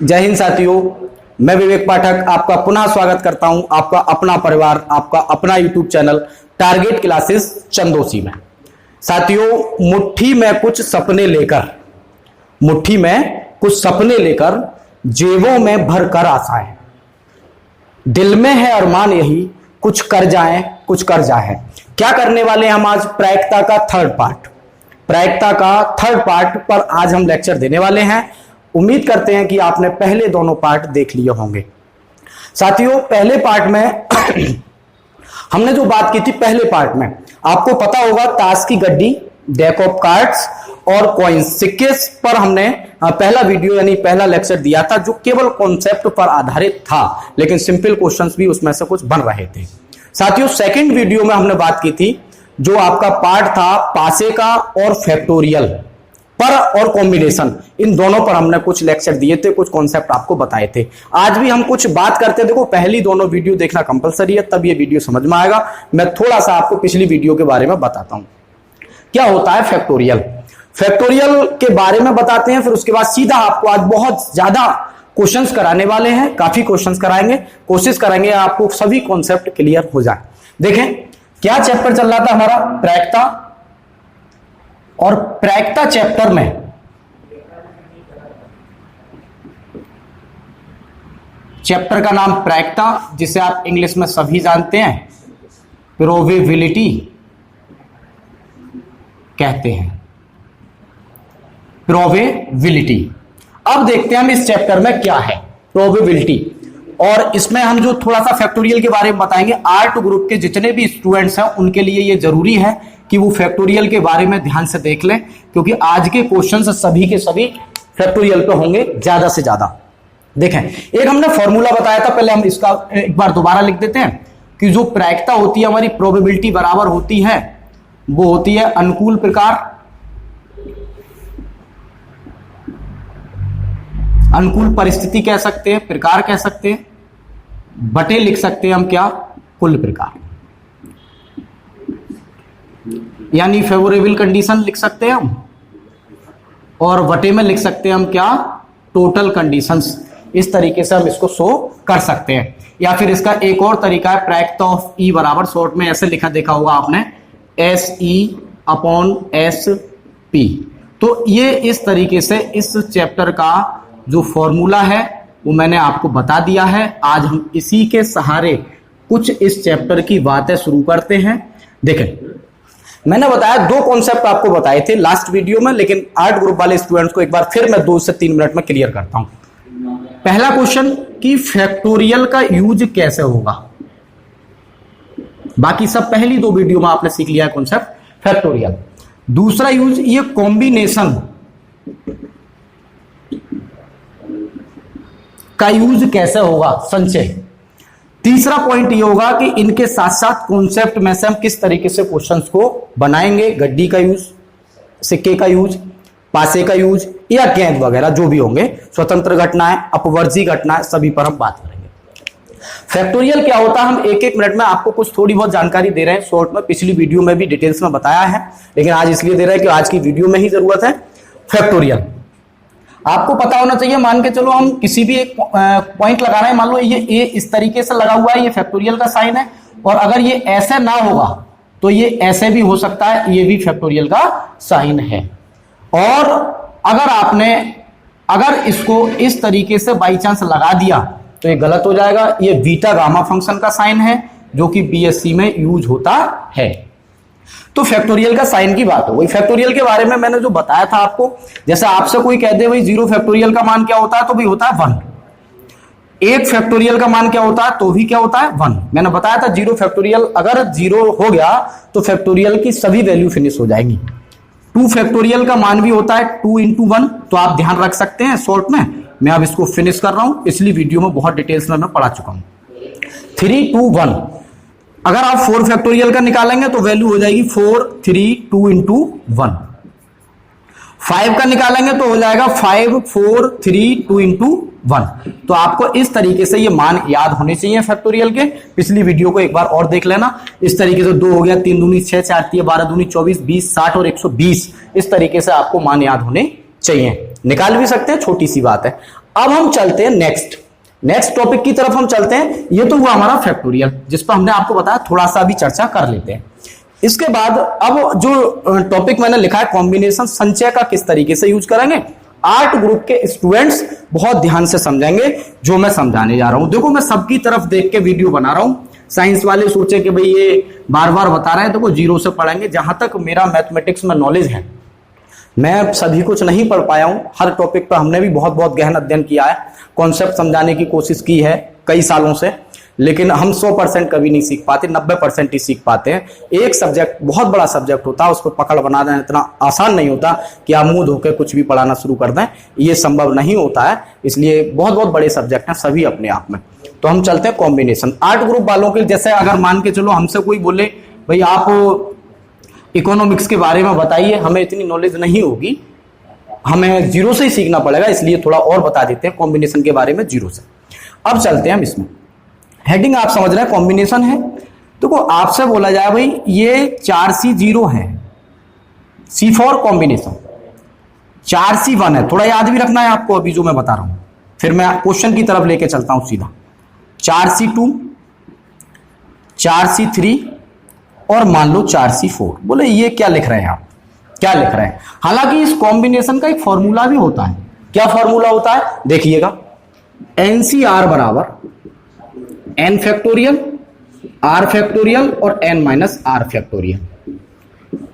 जय हिंद साथियों, मैं विवेक पाठक आपका पुनः स्वागत करता हूं आपका अपना परिवार, आपका अपना YouTube channel target classes Chandausi में। साथियों, मुट्ठी में कुछ सपने लेकर जेबों में भरकर आशाएं, दिल में है अरमान यही कुछ कर जाए। क्या करने वाले हम आज प्रायिकता का थर्ड पार्ट पर आज हम लेक्चर देने वाले हैं। उम्मीद करते हैं कि आपने पहले दोनों पार्ट देख लिए होंगे। साथियों, पहले पार्ट में हमने जो बात की थी, पहले पार्ट में आपको पता होगा ताश की गड्डी, डेक ऑफ कार्ड्स और कॉइन्स, सिक्के पर हमने पहला वीडियो यानी पहला लेक्चर दिया था, जो केवल कॉन्सेप्ट पर आधारित था, लेकिन सिंपल क्वेश्चंस भी उसमें से कुछ बन रहे थे। साथियों, सेकंड वीडियो में हमने बात की थी, जो आपका पार्ट था पासे का और फैक्टोरियल पर और कॉम्बिनेशन, इन दोनों पर हमने कुछ लेक्चर दिए थे, कुछ कॉन्सेप्ट आपको बताए थे। आज भी हम कुछ बात करते हैं। देखो, पहली दोनों वीडियो देखना कंपलसरी है, तब ये वीडियो समझ में आएगा। मैं थोड़ा सा आपको पिछली वीडियो के बारे में बताता हूं, क्या होता है फैक्टोरियल के बारे में बताते हैं। फिर उसके बाद सीधा आपको आज बहुत ज्यादा क्वेश्चंस कराने वाले हैं, काफी क्वेश्चंस कराएंगे, कोशिश करेंगे आपको सभी कॉन्सेप्ट क्लियर हो जाए। देखें क्या चैप्टर चल रहा था हमारा, प्रायिकता, और प्रायिकता चैप्टर में चैप्टर का नाम प्रायिकता, जिसे आप इंग्लिश में सभी जानते हैं प्रोबेबिलिटी कहते हैं, प्रोबेबिलिटी। अब देखते हैं हम इस चैप्टर में क्या है प्रोबेबिलिटी, और इसमें हम जो थोड़ा सा फैक्टोरियल के बारे में बताएंगे। आर्ट ग्रुप के जितने भी स्टूडेंट्स हैं उनके लिए ये जरूरी है कि वो फैक्टोरियल के बारे में ध्यान से देख लें, क्योंकि आज के क्वेश्चन सभी के सभी फैक्टोरियल पे होंगे ज्यादा से ज्यादा। देखें, एक हमने फॉर्मूला बताया था, पहले हम इसका एक बार दोबारा लिख देते हैं कि जो प्रायिकता होती है हमारी, प्रोबेबिलिटी बराबर होती है, वो होती है अनुकूल प्रकार, अनुकूल परिस्थिति कह सकते हैं, प्रकार कह सकते हैं, बटे लिख सकते हैं हम क्या, कुल प्रकार, यानी फेवरेबल कंडीशन लिख सकते हैं हम, और बटे में लिख सकते हैं हम क्या, टोटल कंडीशंस। इस तरीके से हम इसको शो कर सकते हैं। या फिर इसका एक और तरीका है, प्रायिकता ऑफ ई बराबर, शॉर्ट में ऐसे लिखा देखा होगा आपने, S E upon S P. तो ये इस तरीके से इस चैप्टर का जो फॉर्मूला है वो मैंने आपको बता दिया है। आज हम इसी के सहारे कुछ इस चैप्टर की बातें शुरू करते हैं। देखें, मैंने बताया दो कॉन्सेप्ट आपको बताए थे लास्ट वीडियो में, लेकिन आर्ट ग्रुप वाले स्टूडेंट्स को एक बार फिर मैं 2 से 3 मिनट में क्लियर करता हूं। पहला क्वेश्चन कि फैक्टोरियल का यूज कैसे होगा। बाकी सब पहली 2 वीडियो में आपने सीख लिया कॉन्सेप्ट फैक्टोरियल। दूसरा यूज, ये कॉम्बिनेशन का यूज कैसे होगा, संचय। तीसरा पॉइंट ये होगा कि इनके साथ साथ कॉन्सेप्ट में से हम किस तरीके से क्वेश्चंस को बनाएंगे, गड्डी का यूज, सिक्के का यूज, पासे का यूज, या गेंद वगैरह जो भी होंगे, स्वतंत्र घटनाएं, अपवर्जी घटनाएं, सभी पर हम बात करेंगे। फैक्टोरियल क्या होता है, हम एक एक मिनट में आपको कुछ थोड़ी बहुत जानकारी दे रहे हैं शॉर्ट में, पिछली वीडियो में भी डिटेल्स में बताया है, लेकिन आज इसलिए दे रहे हैं कि आज की वीडियो में ही जरूरत है। फैक्टोरियल आपको पता होना चाहिए। मान के चलो हम किसी भी एक पॉइंट लगा रहे हैं, मान लो ये ए इस तरीके से लगा हुआ है, ये फैक्टोरियल का साइन है, और अगर ये ऐसे ना होगा तो ये ऐसे भी हो सकता है, ये भी फैक्टोरियल का साइन है। और अगर इसको इस तरीके से बाई चांस लगा दिया तो ये गलत हो जाएगा। ये बीटा गामा फंक्शन का साइन है, जो कि बीएससी में यूज होता है। तो फैक्टोरियल का साइन की बात हो गई। फैक्टोरियल के बारे में मैंने जो बताया था आपको, जैसे आपसे कोई कह दे भाई 0 फैक्टोरियल का मान क्या होता है, तो भी होता है 1। 1 फैक्टोरियल का मान क्या होता है, तो भी क्या होता है 1। मैंने बताया था 0 फैक्टोरियल अगर 0 हो गया तो फैक्टोरियल की सभी वैल्यू फिनिश हो जाएंगी। 2 फैक्टोरियल का मान भी होता है 2 × 1, तो आप ध्यान रख सकते हैं शॉर्ट में। मैं अब इसको फिनिश कर रहा हूं, इसलिए वीडियो में बहुत डिटेल्स में मैं पढ़ा चुका हूं। 3, 2, 1। अगर आप 4 फैक्टोरियल का निकालेंगे तो वैल्यू हो जाएगी 4, 3, 2 × 1। 5 का निकालेंगे तो हो जाएगा 5, 4, 3, 2 × 1। तो आपको इस तरीके से ये मान याद होने चाहिए फैक्टोरियल के। पिछली वीडियो को एक बार और देख लेना। इस तरीके से 2 हो गया, 3 दूनी 6, 4 3 12 दूनी 24, 20, 60 और 120। इस तरीके से आपको मान याद होने चाहिए। निकाल भी सकते हैं, छोटी सी बात है। अब हम चलते हैं नेक्स्ट टॉपिक की तरफ हम चलते हैं। ये तो हुआ हमारा फैक्टोरियल, जिस पर हमने आपको बताया थोड़ा सा अभी चर्चा कर लेते हैं। इसके बाद अब जो टॉपिक मैंने लिखा है कॉम्बिनेशन, संचय का किस तरीके से यूज करेंगे, 8 ग्रुप के स्टूडेंट्स बहुत ध्यान से समझेंगे जो मैं समझाने जा रहा हूं। देखो मैं सबकी तरफ देख के वीडियो बना रहा हूं। साइंस वाले सोचे कि भाई ये बार बार बता रहे हैं, तो वो जीरो से पढ़ेंगे। जहां तक मेरा मैथमेटिक्स में नॉलेज है, मैं सभी कुछ नहीं पढ़ पाया हूं। हर टॉपिक पर हमने भी बहुत गहन अध्ययन किया है, कॉन्सेप्ट समझाने की कोशिश की है कई सालों से, लेकिन हम 100% कभी नहीं सीख पाते, 90% ही सीख पाते हैं। एक सब्जेक्ट बहुत बड़ा सब्जेक्ट होता है, उसको पकड़ बना देना इतना आसान नहीं होता कि आप मुंह धोकर कुछ भी पढ़ाना शुरू कर दें, ये संभव नहीं होता है। इसलिए बहुत बड़े सब्जेक्ट हैं सभी अपने आप में। तो हम चलते हैं कॉम्बिनेशन। 8 ग्रुप वालों के, जैसे अगर मान के चलो हमसे कोई बोले भाई आप इकोनॉमिक्स के बारे में बताइए, हमें इतनी नॉलेज नहीं होगी, हमें जीरो से ही सीखना पड़ेगा, इसलिए थोड़ा और बता देते हैं कॉम्बिनेशन के बारे में जीरो से। अब चलते हैं हम इसमें। हेडिंग आप समझ रहे हैं, कॉम्बिनेशन है। देखो आपसे बोला जाए भाई ये 4C0 है, C4 कॉम्बिनेशन, 4C1 है, थोड़ा याद भी रखना है आपको अभी जो मैं बता रहा हूं, फिर मैं क्वेश्चन की तरफ लेके चलता हूं सीधा। 4C2, 4C3 और मान लो 4C4। बोले ये क्या लिख रहे हैं आप, क्या लिख रहे हैं? हालांकि इस कॉम्बिनेशन का एक फॉर्मूला भी होता है। क्या फॉर्मूला होता है देखिएगा, NCR बराबर n फैक्टोरियल, r फैक्टोरियल और n माइनस r फैक्टोरियल,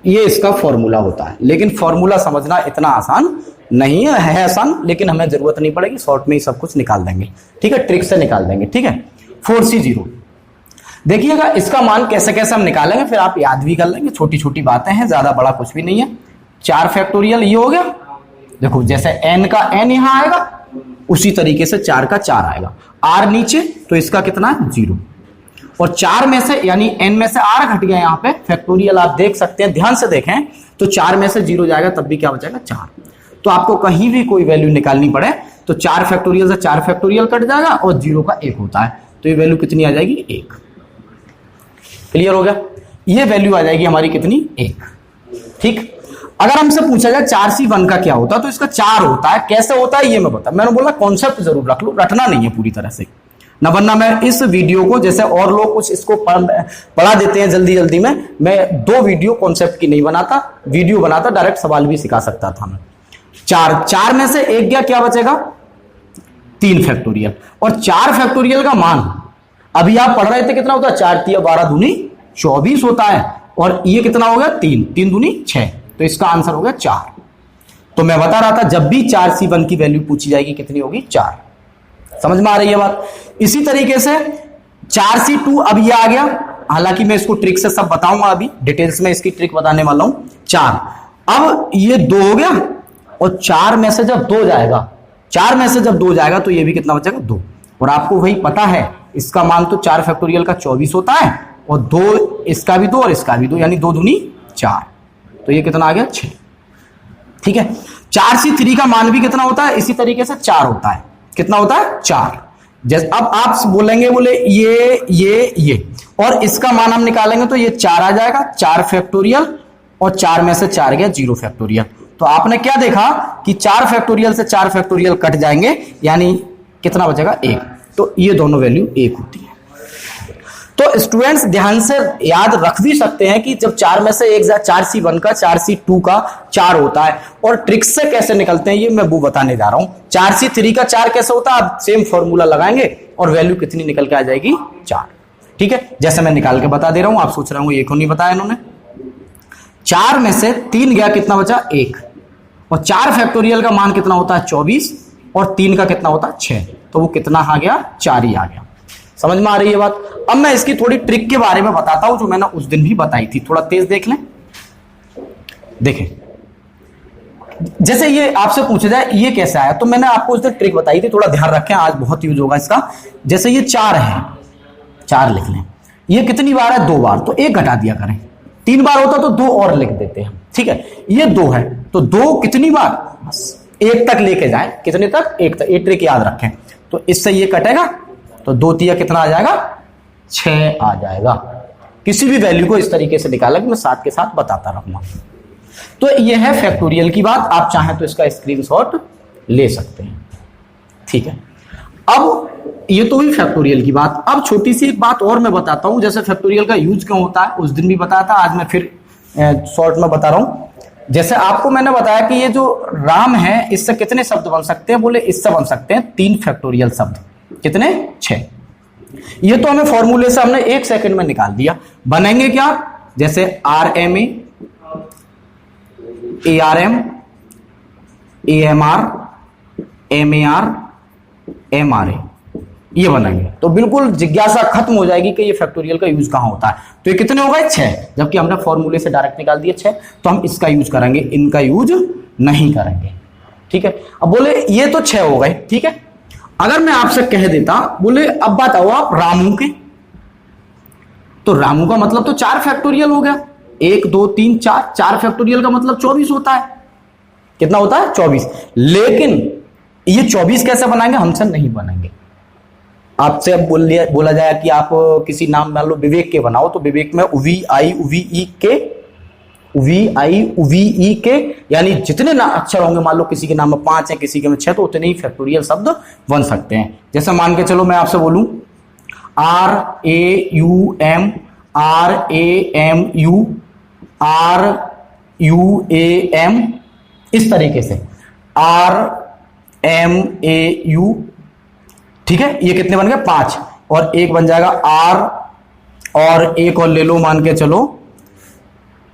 ये इसका फॉर्मूला होता है। लेकिन फॉर्मूला समझना इतना आसान नहीं है आसान, लेकिन हमें जरूरत नहीं पड़ेगी, शॉर्ट में ही सब कुछ निकाल देंगे, ठीक है, ट्रिक से निकाल देंगे, ठीक है। 4C0 देखिएगा, इसका मान कैसे कैसे हम निकालेंगे फिर आप याद भी कर लेंगे, छोटी छोटी बातें हैं, ज्यादा बड़ा कुछ भी नहीं है। 4 फैक्टोरियल ये हो गया, देखो जैसे n का n यहां आएगा उसी तरीके से 4 का 4 आएगा, r नीचे तो इसका कितना है 0, और 4 में से यानी n में से r घट गया यहाँ पे, फैक्टोरियल आप देख सकते हैं, ध्यान से देखें तो 4 में से 0 जाएगा तब भी क्या बचेगा 4। तो आपको कहीं भी कोई वैल्यू निकालनी पड़े तो 4 फैक्टोरियल से 4 फैक्टोरियल कट जाएगा और 0 का 1 होता है, तो ये वैल्यू कितनी आ जाएगी 1। क्लियर हो गया, ये वैल्यू आ जाएगी हमारी कितनी 1, ठीक। अगर हमसे पूछा जाए 4C1 का क्या होता है तो इसका 4 होता है, कैसे होता है ये मैं बता, मैंने बोला कॉन्सेप्ट जरूर रख लो, रटना नहीं है पूरी तरह से ना, वरना मैं इस वीडियो को, जैसे और लोग कुछ इसको पढ़ा देते हैं जल्दी जल्दी में, मैं 2 वीडियो कॉन्सेप्ट की नहीं बनाता, वीडियो बनाता, डायरेक्ट सवाल भी सिखा सकता था मैं। 4 में से 1 गया, क्या बचेगा 3 फैक्टोरियल, और 4 फैक्टोरियल का मान अभी आप पढ़ रहे थे कितना होता है, 4 तिया 12 दूनी 24 होता है, और ये कितना हो गया 3 दूनी 6, तो इसका आंसर हो गया 4। तो मैं बता रहा था जब भी 4C1 की वैल्यू पूछी जाएगी कितनी होगी 4। समझ में आ रही है बात। इसी तरीके से 4C2 अब ये आ गया, हालांकि मैं इसको ट्रिक से सब बताऊंगा, अभी डिटेल्स में इसकी ट्रिक बताने वाला हूं। 4 अब ये 2 हो गया, और 4 में से जब 2 जाएगा, 4 में से जब 2 जाएगा तो ये भी कितना बचेगा 2, और आपको वही पता है इसका मान तो 4 फैक्टोरियल का 24 होता है, और 2 इसका भी 2 और इसका भी 2, यानी 2 दूनी 4, तो ये कितना आ गया 6, ठीक है। 4C3 का मान भी कितना होता है, इसी तरीके से 4 होता है, कितना होता है 4। जैसे अब आप बोलेंगे बोले ये और इसका मान हम निकालेंगे तो ये 4 आ जाएगा, 4 फैक्टोरियल, और 4 में से 4 गया 0 फैक्टोरियल, तो आपने क्या देखा कि 4 फैक्टोरियल से 4 फैक्टोरियल कट जाएंगे, यानी कितना बचेगा 1, तो ये दोनों वैल्यू 1 होती है। तो स्टूडेंट्स ध्यान से याद रख भी सकते हैं कि जब 4 में से 1 4C1 का 4C2 का 4 होता है, और ट्रिक से कैसे निकलते हैं ये मैं वो बताने जा रहा हूं। 4C3 का 4 कैसे होता है, आप सेम फॉर्मूला लगाएंगे और वैल्यू कितनी निकल के आ जाएगी 4, ठीक है। जैसे मैं निकाल के बता दे रहा हूं, आप सोच रहे होंगे ये क्यों नहीं बताया इन्होंने। 4 में से 3 गया, कितना बचा 1, और 4 फैक्टोरियल का मान कितना होता है 24, और 3 का कितना होता है 6, तो वो कितना आ गया 4 ही आ गया। समझ में आ रही है बात। अब मैं इसकी थोड़ी ट्रिक के बारे में बताता हूं जो मैंने उस दिन भी बताई थी, थोड़ा तेज देख लें। देखें जैसे ये आपसे पूछा जाए ये कैसे आया, तो मैंने आपको उस दिन ट्रिक बताई थी, थोड़ा ध्यान रखें, आज बहुत यूज होगा इसका। जैसे ये 4 है, 4 लिख लें, ये कितनी बार है 2 बार, तो 1 घटा दिया करें, 3 बार होता तो 2 और लिख देते हैं, ठीक है। ये 2 है तो 2 कितनी बार, बस 1 तक लेके जाए, कितने तक 1 तक, ये ट्रिक याद रखें। तो इससे ये कटेगा तो 2 तिया कितना आ जाएगा 6 आ जाएगा। किसी भी वैल्यू को इस तरीके से निकाला कि मैं साथ के साथ बताता रहूंगा। तो ये है फैक्टोरियल की बात, आप चाहें तो इसका स्क्रीनशॉट ले सकते हैं, ठीक है, अब ये तो हुई फैक्टोरियल की बात। अब छोटी सी एक बात और मैं बताता हूं, जैसे फैक्टोरियल का यूज क्यों होता है, उस दिन भी बताया था, आज मैं फिर शॉर्ट में बता रहा हूं। जैसे आपको मैंने बताया कि ये जो राम है, इससे कितने शब्द बन सकते हैं, बोले इससे बन सकते हैं 3 फैक्टोरियल शब्द। कितने? 6। ये तो हमें फॉर्मूले से हमने 1 सेकंड में निकाल दिया। बनेंगे क्या? जैसे RMA, ARM, AMR, MAR, MRA, ये बनाएंगे तो बिल्कुल जिज्ञासा खत्म हो जाएगी कि ये फैक्टोरियल का यूज कहां होता है। तो ये कितने हो गए? 6, जबकि हमने फॉर्मूले से डायरेक्ट निकाल दिए 6, तो हम इसका यूज करेंगे, इनका यूज नहीं करेंगे। ठीक है, अब बोले ये तो 6 हो गए, ठीक है। अगर मैं आपसे कह देता, बोले अब बताओ आप रामू के, तो रामू का मतलब तो 4 फैक्टोरियल हो गया, 1 2 3 4, 4 फैक्टोरियल का मतलब 24 होता है। कितना होता है? 24। लेकिन ये 24 कैसे बनाएंगे? हमसे नहीं बनेंगे। आपसे अब बोला जाए कि आप किसी नाम मान लो विवेक के बनाओ, तो विवेक में UVI के यानी जितने अक्षर होंगे, मान लो किसी के नाम में 5 है, किसी के में 6, तो उतने ही फैक्टोरियल शब्द बन सकते हैं। जैसे मान के चलो मैं आपसे बोलूं RAUM, RAMU, RUAM, इस तरीके से RMAU, ठीक है। ये कितने बन गए? 5, और एक बन जाएगा R, और एक और ले लो, मान के चलो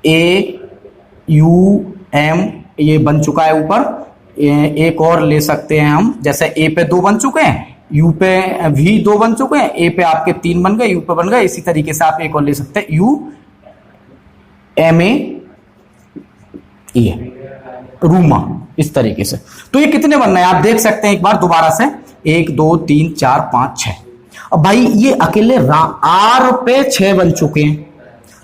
AUM, ये बन चुका है ऊपर। एक और ले सकते हैं हम, जैसे A पे 2 बन चुके हैं, U पे भी 2 बन चुके हैं, A पे आपके 3 बन गए, U पे बन गए। इसी तरीके से आप एक और ले सकते हैं UMAE, रूमा, इस तरीके से। तो ये कितने बनना है आप देख सकते हैं एक बार दोबारा से, 1 2 3 4 5 6। अब भाई ये अकेले R पे 6 बन चुके हैं,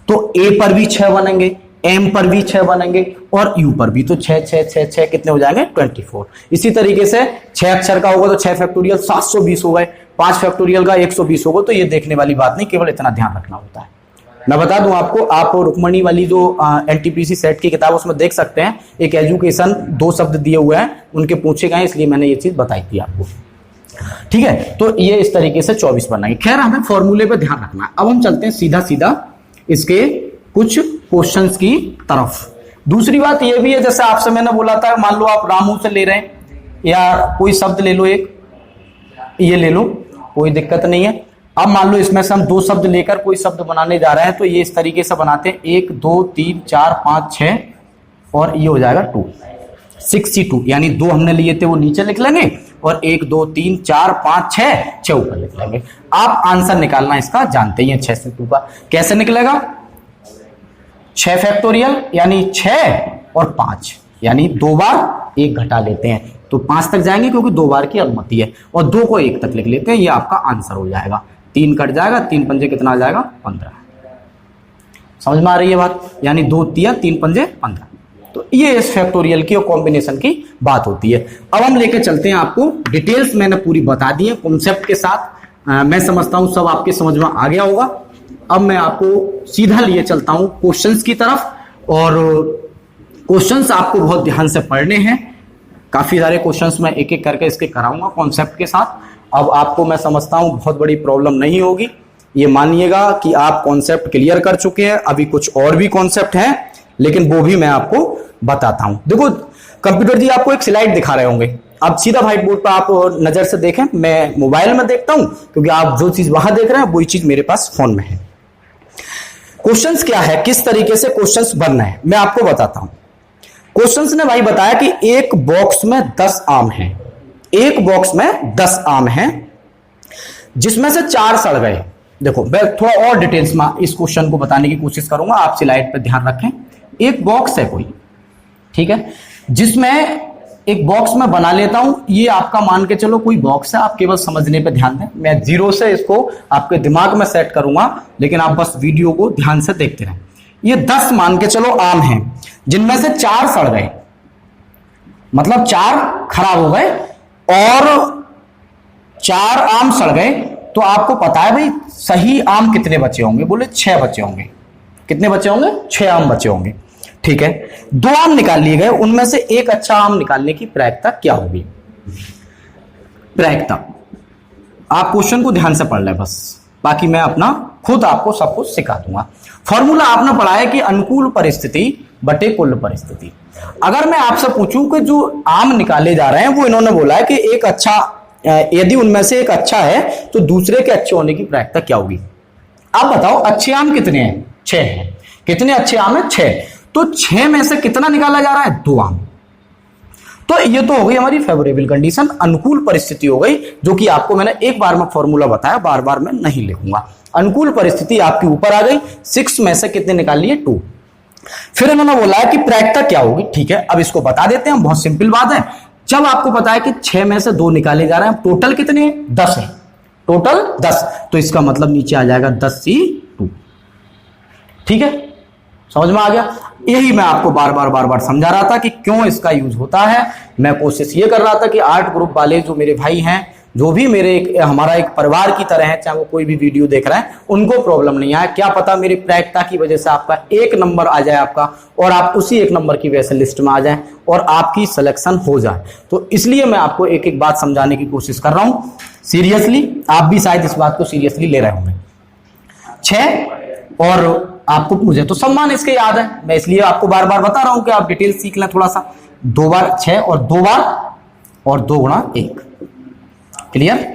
तो A पर भी 6 बनेंगे, M पर भी 6 बनेंगे, और U पर भी। तो 6 6 6 6 कितने हो जाएंगे? 24। इसी तरीके से 6 अक्षर का होगा तो 6 फैक्टोरियल 720 हो गए, 5 फैक्टोरियल का 120 होगा। तो ये देखने वाली बात नहीं, केवल इतना ध्यान रखना होता है। मैं बता दूं आपको, आप रुक्मणी वाली जो NTPC सेट की किताब उसमें देख सकते हैं, एक एजुकेशन 2 शब्द दिए हुए हैं, उनके पूछे गए, इसलिए मैंने ये चीज बताई थी आपको। ठीक है, तो ये इस तरीके से 24 बनाएंगे। खैर, हमें फॉर्मूले पे ध्यान रखना है। अब हम चलते हैं सीधा सीधा इसके कुछ क्वेश्चंस की तरफ। दूसरी बात ये भी है, जैसे आपसे मैंने बोला था, मान लो आप रामू से ले रहे हैं, या कोई शब्द ले लो, एक ये ले लो, कोई दिक्कत नहीं है। अब मान लो इसमें से हम 2 शब्द लेकर कोई शब्द बनाने जा रहे हैं, तो ये इस तरीके से बनाते हैं, 1 2 3 4 5 6, और ये हो जाएगा 2, 62, यानी 2 हमने लिए थे वो नीचे लिख लेंगे, और 1 2 3 4 5 6 ऊपर लिख लेंगे। आप आंसर निकालना इसका जानते ही हैं, 6 से 2 का कैसे निकलेगा? 6 फैक्टोरियल यानी 6 और 5, यानी 2 बार 1 घटा लेते हैं, तो 5 तक जाएंगे क्योंकि 2 बार की अनुमति है, और 2 को 1 तक लिख लेते हैं, ये आपका आंसर हो जाएगा। 3 कट जाएगा, 3 पंजे कितना आ जाएगा? 15। समझ में आ रही है बात? यानी 2 तिया 3 पंजे 15। तो ये इस फैक्टोरियल की और कॉम्बिनेशन की बात होती है। अब हम लेके चलते हैं आपको डिटेल्स, मैंने पूरी बता दी है कॉन्सेप्ट के साथ। मैं समझता हूं सब आपके समझ में आ गया होगा। अब मैं आपको सीधा लिए चलता हूं क्वेश्चंस की तरफ, और क्वेश्चंस आपको बहुत ध्यान से पढ़ने हैं। काफी सारे क्वेश्चंस मैं एक एक करके इसके कराऊंगा कॉन्सेप्ट के साथ। अब आपको मैं समझता हूं बहुत बड़ी प्रॉब्लम नहीं होगी। ये मानिएगा कि आप कॉन्सेप्ट क्लियर कर चुके हैं, अभी कुछ और भी कॉन्सेप्ट हैं, लेकिन वो भी मैं आपको बताता हूं। देखो, कंप्यूटर जी आपको एक स्लाइड दिखा रहे होंगे, अब सीधा व्हाइट बोर्ड पर आप नजर से देखें। मैं मोबाइल में देखता हूं, क्योंकि आप जो चीज वहां देख रहे हैं वही चीज मेरे पास फोन में है। क्वेश्चंस क्या है, किस तरीके से क्वेश्चंस बनना है, मैं आपको बताता हूं। क्वेश्चंस ने भाई बताया कि एक बॉक्स में 10 आम हैं, एक बॉक्स में 10 आम हैं, जिसमें से 4 सड़ गए। देखो, मैं थोड़ा और डिटेल्स में इस क्वेश्चन को बताने की कोशिश करूंगा, आप स्लाइड पे ध्यान रखें। एक बॉक्स है कोई, ठीक है, जिसमें एक बॉक्स में बना लेता हूं, ये आपका मान के चलो कोई बॉक्स है, आप केवल समझने पे ध्यान दें। मैं 0 से इसको आपके दिमाग में सेट करूंगा, लेकिन आप बस वीडियो को ध्यान से देखते रहें। ये 10 मान के चलो आम हैं, जिनमें से 4 सड़ गए, मतलब 4 खराब हो गए, और 4 आम सड़ गए। तो आपको पता है भाई सही आम कितने बचे होंगे? बोले 6 बचे होंगे। कितने बचे होंगे? 6 आम बचे होंगे, ठीक है। 2 आम निकाल लिए गए, उनमें से एक अच्छा आम निकालने की प्रायिकता क्या होगी? प्रायिकता। आप क्वेश्चन को ध्यान से पढ़ लें बस, बाकी मैं अपना खुद आपको सब कुछ सिखा दूंगा। फॉर्मूला आपने पढ़ा है कि अनुकूल परिस्थिति बटे कुल परिस्थिति। अगर मैं आपसे पूछूं कि जो आम निकाले जा रहे हैं वो इन्होंने बोला है कि एक अच्छा, यदि उनमें से एक अच्छा है तो दूसरे के अच्छे होने की प्रायिकता क्या होगी। आप बताओ अच्छे आम कितने हैं? 6 हैं। कितने अच्छे आम है? 6। तो 6 में से कितना निकाला जा रहा है? 2 आम। तो ये तो हो गई हमारी फेवरेबल कंडीशन, अनुकूल परिस्थिति हो गई, जो कि आपको मैंने एक बार में फॉर्मूला बताया, बार बार मैं नहीं लिखूंगा। अनुकूल परिस्थिति आपकी ऊपर आ गई, 6 में से कितने निकाल लिए? 2। फिर इन्होंने बोला है कि प्रायिकता क्या होगी। ठीक है, अब इसको बता देते हैं, बहुत सिंपल बात है। जब आपको पता है कि 6 में से 2 निकाले जा रहे हैं, टोटल कितने हैं? 10 है, टोटल 10, तो इसका मतलब नीचे आ जाएगा 10C2। ठीक है, समझ में आ गया। यही मैं आपको बार बार समझा रहा था कि क्यों इसका यूज होता है। मैं कोशिश ये कर रहा था कि आर्ट ग्रुप वाले जो मेरे भाई हैं, जो भी हमारा एक परिवार की तरह है, चाहे वो कोई भी वीडियो देख रहे हैं, उनको प्रॉब्लम नहीं आए। क्या पता मेरी प्रायिकता की वजह से आपका 1 नंबर आ जाए आपका, और आप उसी 1 नंबर की वजह से लिस्ट में आ जाए और आपकी सिलेक्शन हो जाए। तो इसलिए मैं आपको एक एक बात समझाने की कोशिश कर रहा हूं सीरियसली। आप भी शायद इस बात को सीरियसली ले रहे होंगे। 6 और आपको, मुझे तो सम्मान इसके याद है, मैं इसलिए आपको बार बार बता रहा हूं कि आप डिटेल सीख लें थोड़ा सा। 2 बार 6 और 2 बार और 2 गुणा 1, क्लियर?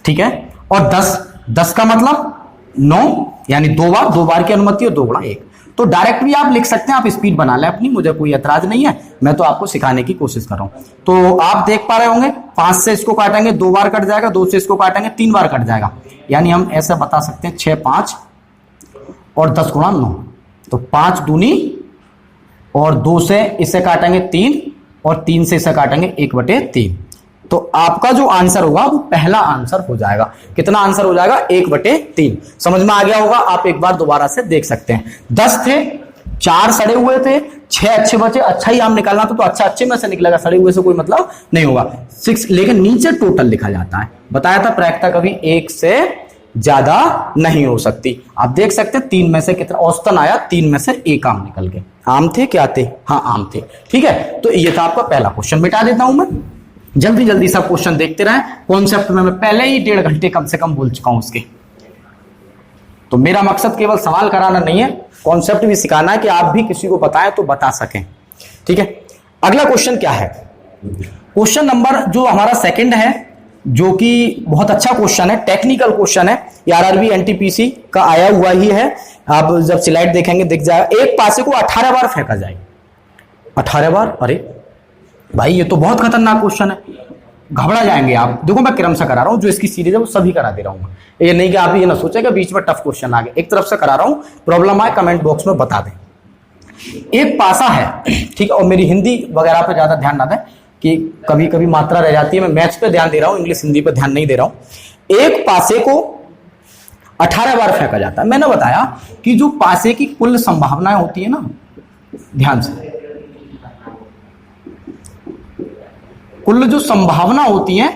ठीक है। और 10 का मतलब 9, यानी 2 बार की अनुमति और 2 गुणा 1। तो डायरेक्ट भी आप लिख सकते हैं, आप स्पीड बना लें अपनी, मुझे कोई ऐतराज नहीं है, मैं तो आपको सिखाने की कोशिश कर रहा हूं। तो आप देख पा रहे होंगे, 5 से इसको काटेंगे 2 बार कट जाएगा, 2 से इसको काटेंगे 3 बार कट जाएगा, यानी हम ऐसे बता सकते हैं 6 5 और 10 गुणा 9, तो 5 दूनी, और 2 से इसे काटेंगे 3, और 3 से इसे काटेंगे 1/3। तो आपका जो आंसर होगा वो पहला आंसर हो जाएगा। कितना आंसर हो जाएगा? 1/3। समझ में आ गया होगा, आप एक बार दोबारा से देख सकते हैं। 10 थे, 4 सड़े हुए थे, 6 अच्छे बचे। अच्छा ही आम निकालना तो अच्छा अच्छे में से निकलेगा, सड़े हुए से कोई मतलब नहीं होगा। 6, लेकिन नीचे टोटल लिखा जाता है। बताया था प्रायिकता कभी 1 से ज्यादा नहीं हो सकती। आप देख सकते हैं 3 में से कितना औसतन आया, 3 में से 1 आम निकल गए। आम थे, क्या थे? हाँ, आम थे। ठीक है, तो ये था आपका पहला क्वेश्चन। मिटा देता हूं मैं, जल्दी जल्दी सब क्वेश्चन देखते रहे। कॉन्सेप्ट में मैं पहले ही 1.5 घंटे कम से कम बोल चुका हूं उसके। तो मेरा मकसद केवल सवाल कराना नहीं है, कॉन्सेप्ट भी सिखाना है कि आप भी किसी को बताएं तो बता सकें। ठीक है, अगला क्वेश्चन क्या है? क्वेश्चन नंबर जो हमारा सेकंड है, जो कि बहुत अच्छा क्वेश्चन है, टेक्निकल क्वेश्चन है, आरआरबी एनटीपीसी का आया हुआ ही है। आप जब स्लाइड देखेंगे दिख जाएगा। एक पासे को 18 बार फेंका जाए। 18 बार? अरे भाई ये तो बहुत खतरनाक क्वेश्चन है, घबरा जाएंगे आप। देखो मैं क्रम से करा रहा हूं, जो इसकी सीरीज है वो सभी करा दे रहा हूं। ये नहीं कि आप ये ना सोचे कि बीच में टफ क्वेश्चन आ गए, एक तरफ से करा रहा हूं। प्रॉब्लम आए कमेंट बॉक्स में बता दें। एक पासा है, ठीक है, और मेरी हिंदी वगैरह पे ज्यादा ध्यान ना दें कि कभी कभी मात्रा रह जाती है। मैं मैथ्स पे ध्यान दे रहा हूं, इंग्लिश हिंदी पे ध्यान नहीं दे रहा हूं। एक पासे को 18 बार फेंका जाता है। मैंने बताया कि जो पासे की कुल संभावनाएं होती है ना, ध्यान से, कुल जो संभावना होती है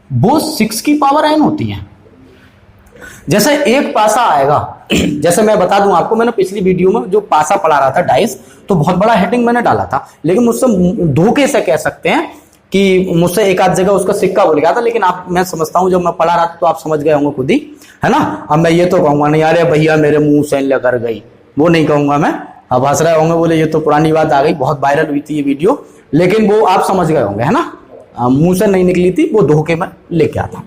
वो 6 की पावर n होती है। जैसे एक पासा आएगा, जैसे मैं बता दूं आपको, मैंने पिछली वीडियो में जो पासा पढ़ा रहा था डाइस, तो बहुत बड़ा हेडिंग मैंने डाला था, लेकिन मुझसे धोखे से कह सकते हैं कि मुझसे एक आध जगह उसका सिक्का बोल गया था, लेकिन आप, मैं समझता हूं जब मैं पढ़ा रहा था तो आप समझ गए होंगे खुद ही, है ना। अब मैं ये तो कहूंगा नहीं यार भैया मेरे मुंह से लेकर गई, वो नहीं कहूंगा मैं। अब हंस रहे होंगे, बोले ये तो पुरानी बात आ गई, बहुत वायरल हुई थी ये वीडियो, लेकिन वो आप समझ गए होंगे, है ना। मुंह से नहीं निकली थी, वो धोखे में लेके आता।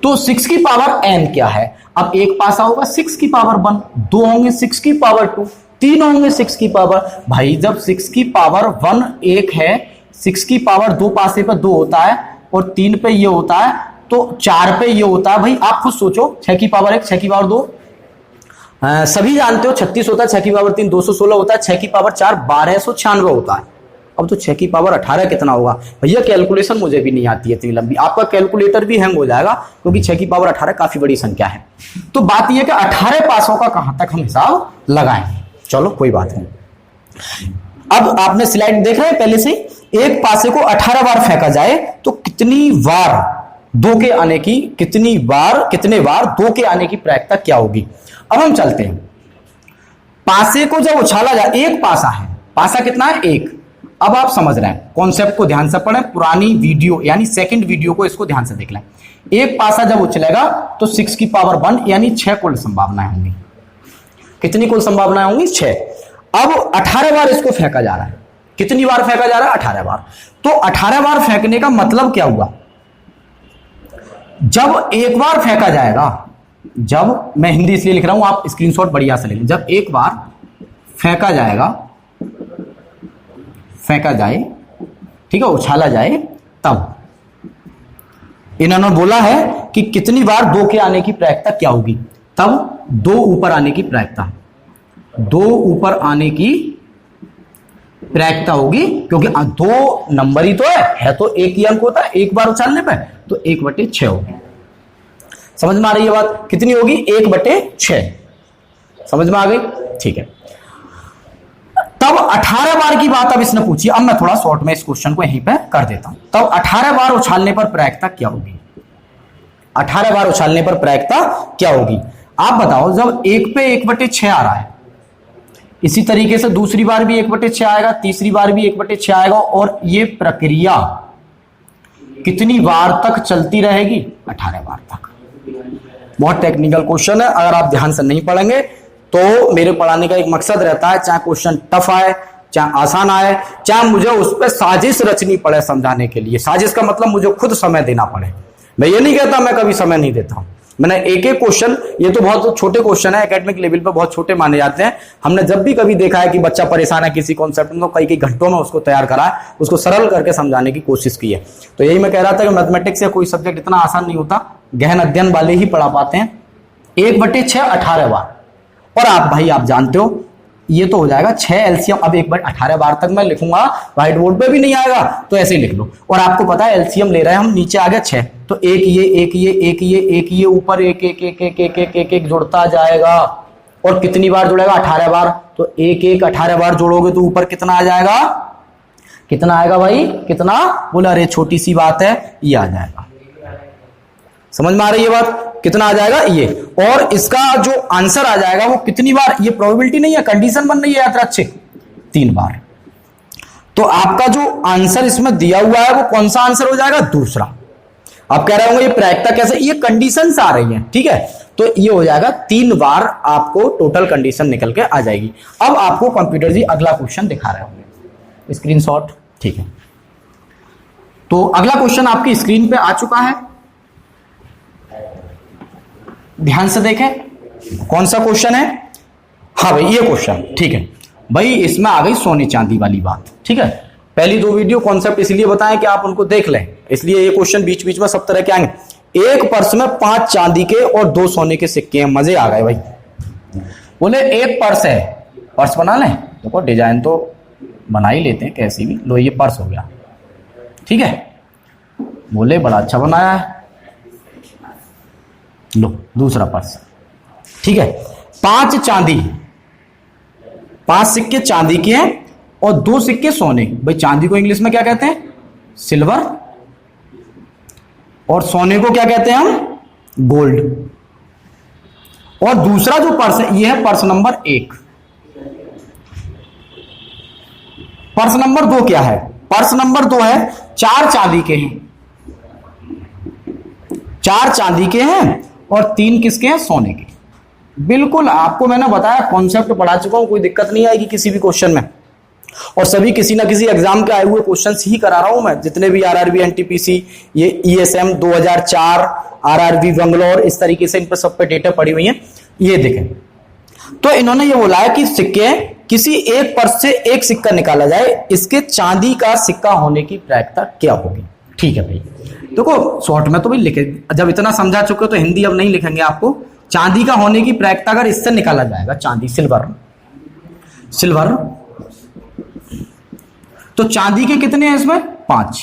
तो 6 की पावर n क्या है? अब एक पासा होगा 6 की पावर 1, 2 होंगे 6 की पावर 2, 3 होंगे 6 की पावर। भाई जब 6 की पावर 1 एक है, 6 की पावर 2 पासे पे 2 होता है, और 3 पे ये होता है, तो 4 पे ये होता है। भाई आप खुद सोचो, 6 की पावर 1, 6 की पावर 2, सभी जानते हो 36 होता है, 6 की पावर 3 216 होता है, 6 की पावर 4 1296 होता है। अब तो 6 की पावर 18 कितना होगा? भैया कैलकुलेशन मुझे भी नहीं आती है इतनी लंबी, आपका कैलकुलेटर भी हैंग हो जाएगा, क्योंकि 6 की पावर 18 काफी बड़ी संख्या है। तो बात यह कि 18 पासों का कहां तक हम हिसाब लगाएं। चलो कोई बात नहीं। अब आपने स्लाइड देख रहे हैं पहले से, एक पासे को 18 बार फेंका जाए तो कितनी बार 2 के आने की, कितने बार 2 के आने की प्रायिकता क्या होगी? अब हम चलते हैं। पासे को जब उछाला जाए, एक पासा है, पासा कितना है? 1, अब आप समझ रहे हैं, कॉन्सेप्ट को ध्यान से पढ़ें, पुरानी वीडियो यानी सेकंड वीडियो को इसको ध्यान से देख लें। एक पासा जब उछलेगा तो 6 की पावर 1 यानी 6 कुल संभावनाएं होंगी। कितनी कुल संभावनाएं होंगी? 6। अब 18 बार इसको फेंका जा रहा है। कितनी बार फेंका जा रहा है? 18 बार। तो 18 बार फेंकने का मतलब क्या हुआ? जब एक बार फेंका जाएगा, जब, मैं हिंदी इसलिए लिख रहा हूं, आप स्क्रीनशॉट बढ़िया से ले लें, जब एक बार फेंका जाएगा, फेंका जाए, ठीक है, उछाला जाए, तब इन्होंने बोला है कि कितनी बार 2 के आने की प्रायिकता क्या होगी, तब 2 ऊपर आने की प्रायिकता, 2 ऊपर आने की प्रायिकता होगी, क्योंकि 2 नंबर ही तो है तो एक ही अंक होता है एक बार उछालने पे, तो 1/6 होगी। समझ में आ रही है बात? कितनी होगी? 1/6। समझ में आ गई? ठीक है। तब 18 बार की बात अब इसने पूछी। अब मैं थोड़ा शॉर्ट में इस क्वेश्चन को यहीं पे कर देता हूं। तब 18 बार उछालने पर प्रायिकता क्या होगी? 18 बार उछालने पर प्रायिकता क्या होगी? आप बताओ। जब 1 पे 1/6 आ रहा है, इसी तरीके से दूसरी बार भी 1/6 आएगा, तीसरी बार भी 1/6 आएगा, और ये प्रक्रिया कितनी बार तक चलती रहेगी? 18 बार तक। बहुत टेक्निकल क्वेश्चन है, अगर आप ध्यान से नहीं पढ़ेंगे तो मेरे पढ़ाने का एक मकसद रहता है, चाहे क्वेश्चन टफ आए, चाहे आसान आए, चाहे मुझे उस पर साजिश रचनी पड़े समझाने के लिए। साजिश का मतलब मुझे खुद समय देना पड़े। मैं ये नहीं कहता मैं कभी समय नहीं देता हूं। मैंने एक एक क्वेश्चन, ये तो बहुत छोटे क्वेश्चन है, एकेडमिक लेवल पे बहुत छोटे माने जाते हैं। हमने जब भी कभी देखा है कि बच्चा परेशान है किसी कॉन्सेप्ट में, तो कई घंटों में उसको तैयार करा है, उसको सरल करके समझाने की कोशिश की है। तो यही मैं कह रहा था कि मैथमेटिक्स या कोई सब्जेक्ट इतना आसान नहीं होता, गहन अध्ययन वाले ही पढ़ा पाते हैं। 1/6 18 बार, और आप भाई आप जानते हो ये तो हो जाएगा 6 एलसीएम। अब 1/18 बार तक मैं लिखूंगा, व्हाइट बोर्ड पे भी नहीं आएगा, तो ऐसे ही लिख लो। और आपको पता है एलसीएम ले रहे हैं हम, नीचे आ गया 6, तो एक ये ऊपर एक जुड़ता जाएगा। और कितनी बार जुड़ेगा? 18 बार। तो 18 बार जोड़ोगे तो ऊपर कितना आ जाएगा? कितना आएगा भाई? कितना? बोला अरे छोटी सी बात है, ये आ जाएगा। समझ में आ रही है बात? कितना आ जाएगा? ये। और इसका जो आंसर आ जाएगा वो कितनी बार? ये प्रोबेबिलिटी नहीं है, कंडीशन बन रही है यात्राक्षिक, 3 बार। तो आपका जो आंसर इसमें दिया हुआ है वो कौन सा आंसर हो जाएगा? दूसरा। आप कह रहे होंगे ये प्रायिकता कैसे? ये कंडीशंस आ रही हैं, ठीक है, तो ये हो जाएगा 3 बार आपको टोटल कंडीशन निकल के आ जाएगी। अब आपको कंप्यूटर जी अगला क्वेश्चन दिखा रहे होंगे, स्क्रीनशॉट, ठीक है। तो अगला क्वेश्चन आपकी स्क्रीन पे आ चुका है, ध्यान से देखें। कौन सा क्वेश्चन है? हाँ भाई ये क्वेश्चन, ठीक है भाई। इसमें आ गई सोने चांदी वाली बात, ठीक है। पहली 2 वीडियो कॉन्सेप्ट इसलिए बताएं कि आप उनको देख लें, इसलिए ये क्वेश्चन बीच बीच में सब तरह के आएंगे। एक पर्स में 5 चांदी के और 2 सोने के सिक्के हैं। मजे आ गए भाई। बोले एक पर्स है, पर्स बना लें, देखो डिजाइन तो बना ही लेते हैं कैसी भी। लो ये पर्स हो गया, ठीक है। बोले बड़ा अच्छा बनाया है, लो दूसरा पर्स, ठीक है। 5 चांदी, 5 सिक्के चांदी के हैं और 2 सिक्के सोने। भाई चांदी को इंग्लिश में क्या कहते हैं? सिल्वर। और सोने को क्या कहते हैं हम? गोल्ड। और दूसरा जो पर्स है ये है पर्स नंबर 1। पर्स नंबर 2 क्या है? पर्स नंबर 2 है 4 चांदी के हैं, 4 चांदी के हैं और 3 किसके हैं? सोने के। बिल्कुल आपको मैंने बताया, कॉन्सेप्ट पढ़ा चुका हूं, कोई दिक्कत नहीं आएगी किसी भी क्वेश्चन में। और सभी किसी ना किसी एग्जाम के आए हुए क्वेश्चंस ही करा रहा हूं मैं, जितने भी आरआरबी, एनटीपीसी, ये ईएसएम 2004, आरआरबी बंगलौर, इस तरीके से इन पर सब पे डेटा पड़ी हुई है। ये देखें, तो इन्होंने ये बोला है कि सिक्के, किसी एक पर्स से एक सिक्का निकाला जाए, इसके चांदी का सिक्का होने की प्रायिकता क्या होगी? ठीक है भाई, देखो शॉर्ट में तो भाई लिखे, जब इतना समझा चुके हो तो हिंदी अब नहीं लिखेंगे आपको। चांदी का होने की प्रायिकता अगर इससे निकाला जाएगा, चांदी, सिल्वर, सिल्वर, तो चांदी के कितने हैं इसमें? 5,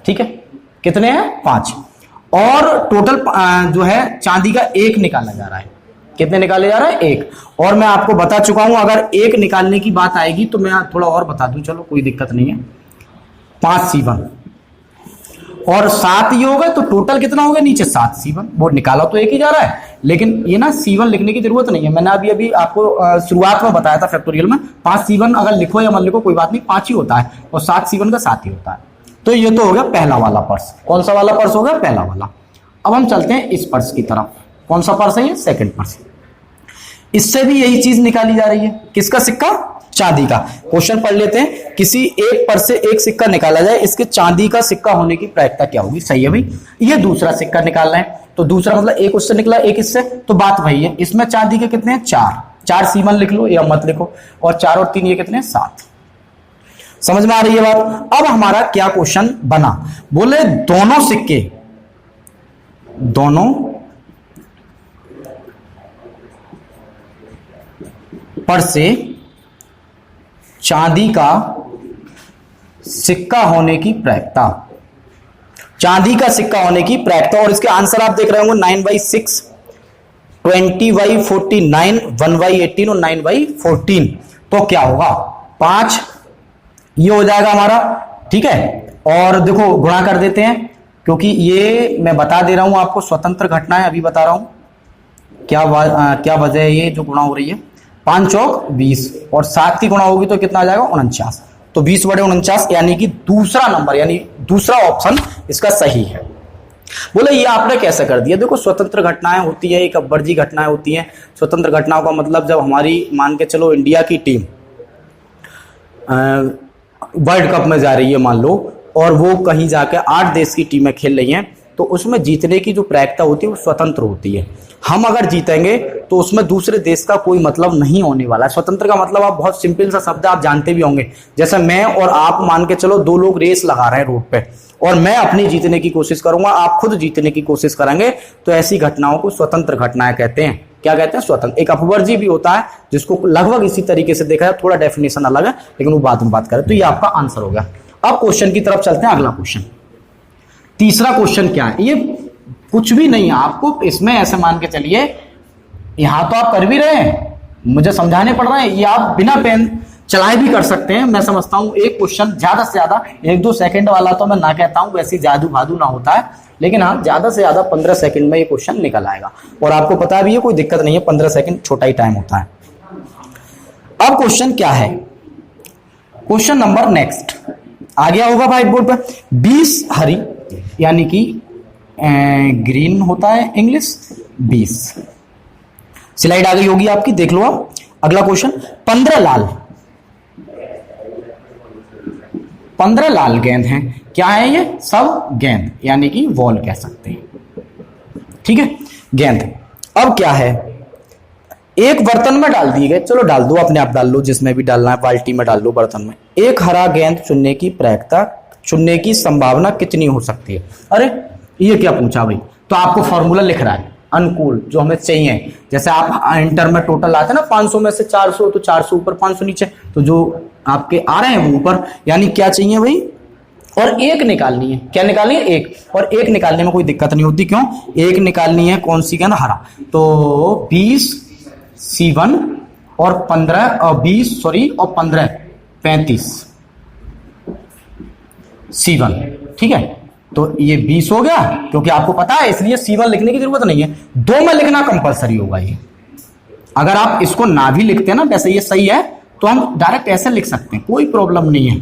ठीक है। कितने हैं? 5। और टोटल जो है चांदी का 1 निकाला जा रहा है। कितने निकाले जा रहा है? 1। और मैं आपको बता चुका हूं, अगर 1 निकालने की बात आएगी तो मैं थोड़ा और बता दूं, चलो कोई दिक्कत नहीं है। 5 C1 और 7 ये हो गए, तो टोटल कितना हो गया नीचे? 7 C1। वो निकाला तो 1 ही जा रहा है, लेकिन ये ना C1 लिखने की जरूरत नहीं है, मैंने अभी आपको शुरुआत में बताया था फैक्टोरियल में 5 C1 अगर लिखो या मत लिखो कोई बात नहीं, 5 ही होता है और 7 C1 का 7 ही होता है। तो ये तो हो गया पहला वाला पर्स। कौन सा वाला पर्स हो गया? पहला वाला। अब हम चलते हैं इस पर्स की तरफ। कौन सा पर्स है ये? Second purse. इससे भी यही चीज निकाली जा रही है। किसका सिक्का? चांदी का। क्वेश्चन पढ़ लेते हैं, किसी एक पर्स से एक सिक्का निकाला जाए, इसके चांदी का सिक्का होने की प्रायिकता क्या होगी? सही है भाई, ये दूसरा सिक्का निकालना है, तो दूसरा मतलब एक उससे निकला एक इससे, तो बात वही है। इसमें चांदी के कितने हैं? 4 C1 लिख लो या मत लिखो, और 4 और 3 ये कितने? 7। समझ में आ रही है बात? अब हमारा क्या क्वेश्चन बना, बोले दोनों सिक्के, दोनों पर से चांदी का सिक्का होने की प्रायिकता, चांदी का सिक्का होने की प्रायिकता। और इसके आंसर आप देख रहे होंगे 9/6, 20/49, 1/18 और 9/14। तो क्या होगा? 5 ये हो जाएगा हमारा, ठीक है। और देखो गुणा कर देते हैं, क्योंकि ये मैं बता दे रहा हूं आपको स्वतंत्र घटना है, अभी बता रहा हूं क्या वजह है ये जो गुणा हो रही है। 5 चौक 20 और 7 की गुणा होगी तो कितना आ जाएगा? 49। तो 20/49 यानी कि दूसरा नंबर, यानी दूसरा ऑप्शन इसका सही है। बोले ये आपने कैसे कर दिया? देखो स्वतंत्र घटनाएं होती है, एक अब्बरजी घटनाएं होती हैं। स्वतंत्र घटनाओं का मतलब जब हमारी मान के चलो इंडिया की टीम वर्ल्ड कप में जा रही है मान लो, और वो कहीं जाकर 8 देश की टीमें खेल रही हैं, तो उसमें जीतने की जो प्रायिकता होती है वो स्वतंत्र होती है। हम अगर जीतेंगे तो उसमें दूसरे देश का कोई मतलब नहीं होने वाला है। स्वतंत्र का मतलब आप बहुत सिंपल सा शब्द आप जानते भी होंगे, जैसे मैं और आप मान के चलो 2 लोग रेस लगा रहे हैं रोड पे, और मैं अपनी जीतने की कोशिश करूंगा, आप खुद जीतने की कोशिश करेंगे, तो ऐसी घटनाओं को स्वतंत्र घटनाएं कहते हैं। क्या कहते हैं? स्वतंत्र। एक अपवर्जी भी होता है जिसको लगभग इसी तरीके से देखा है, थोड़ा डेफिनेशन अलग है लेकिन वो बाद में बात करें। तो ये आपका आंसर हो गया। अब क्वेश्चन की तरफ चलते हैं, अगला क्वेश्चन। तीसरा क्वेश्चन क्या है? ये कुछ भी नहीं है, आपको इसमें ऐसे मान के चलिए, यहां तो आप कर भी रहे हैं, मुझे समझाने पड़ रहे हैं, ये आप बिना पेन चलाए भी कर सकते हैं। मैं समझता हूं एक क्वेश्चन ज्यादा से ज्यादा 1-2 सेकंड वाला तो मैं ना कहता हूं, वैसे जादू भादू ना होता है, लेकिन हाँ ज्यादा से ज्यादा 15 सेकंड में ये क्वेश्चन निकल आएगा। और आपको पता भी है कोई दिक्कत नहीं है, 15 सेकंड छोटा ही टाइम होता है। अब क्वेश्चन क्या है? क्वेश्चन नंबर नेक्स्ट आ गया होगा व्हाइट बोर्ड पर। 20 हरी यानी कि ग्रीन होता है इंग्लिश, 20 स्लाइड आ गई होगी आपकी, देख लो आप। अगला क्वेश्चन 15 लाल, 15 लाल गेंद हैं। क्या है ये? सब गेंद, यानी कि बॉल कह सकते हैं, ठीक है, गेंद। अब क्या है? एक बर्तन में डाल दिए गए, चलो डाल दो, अपने आप डाल लो, जिसमें भी डालना है, बाल्टी में डाल लो, बर्तन में। एक हरा गेंद चुनने की प्रायिकता, चुनने की संभावना कितनी हो सकती है? अरे ये क्या पूछा भाई? तो आपको फॉर्मूला लिख रहा है अनुकूल जो हमें चाहिए। जैसे आप इंटर में टोटल आते हैं ना 500 में से 400, तो 400 ऊपर 500 नीचे, तो जो आपके आ रहे हैं वो ऊपर, यानी क्या चाहिए भाई? और एक निकालनी है। क्या निकालनी है? एक। और एक निकालने में कोई दिक्कत नहीं होती, क्यों? एक निकालनी है कौन सी गेंद? हरा। तो 20 C1 और 15 और 20 सॉरी और 15 35 C1, ठीक है। तो ये 20 हो गया, क्योंकि आपको पता है इसलिए C1 लिखने की जरूरत नहीं है, 2 में लिखना कंपलसरी होगा ये। अगर आप इसको ना भी लिखते हैं ना, वैसे ये सही है, तो हम डायरेक्ट ऐसे लिख सकते हैं, कोई प्रॉब्लम नहीं है,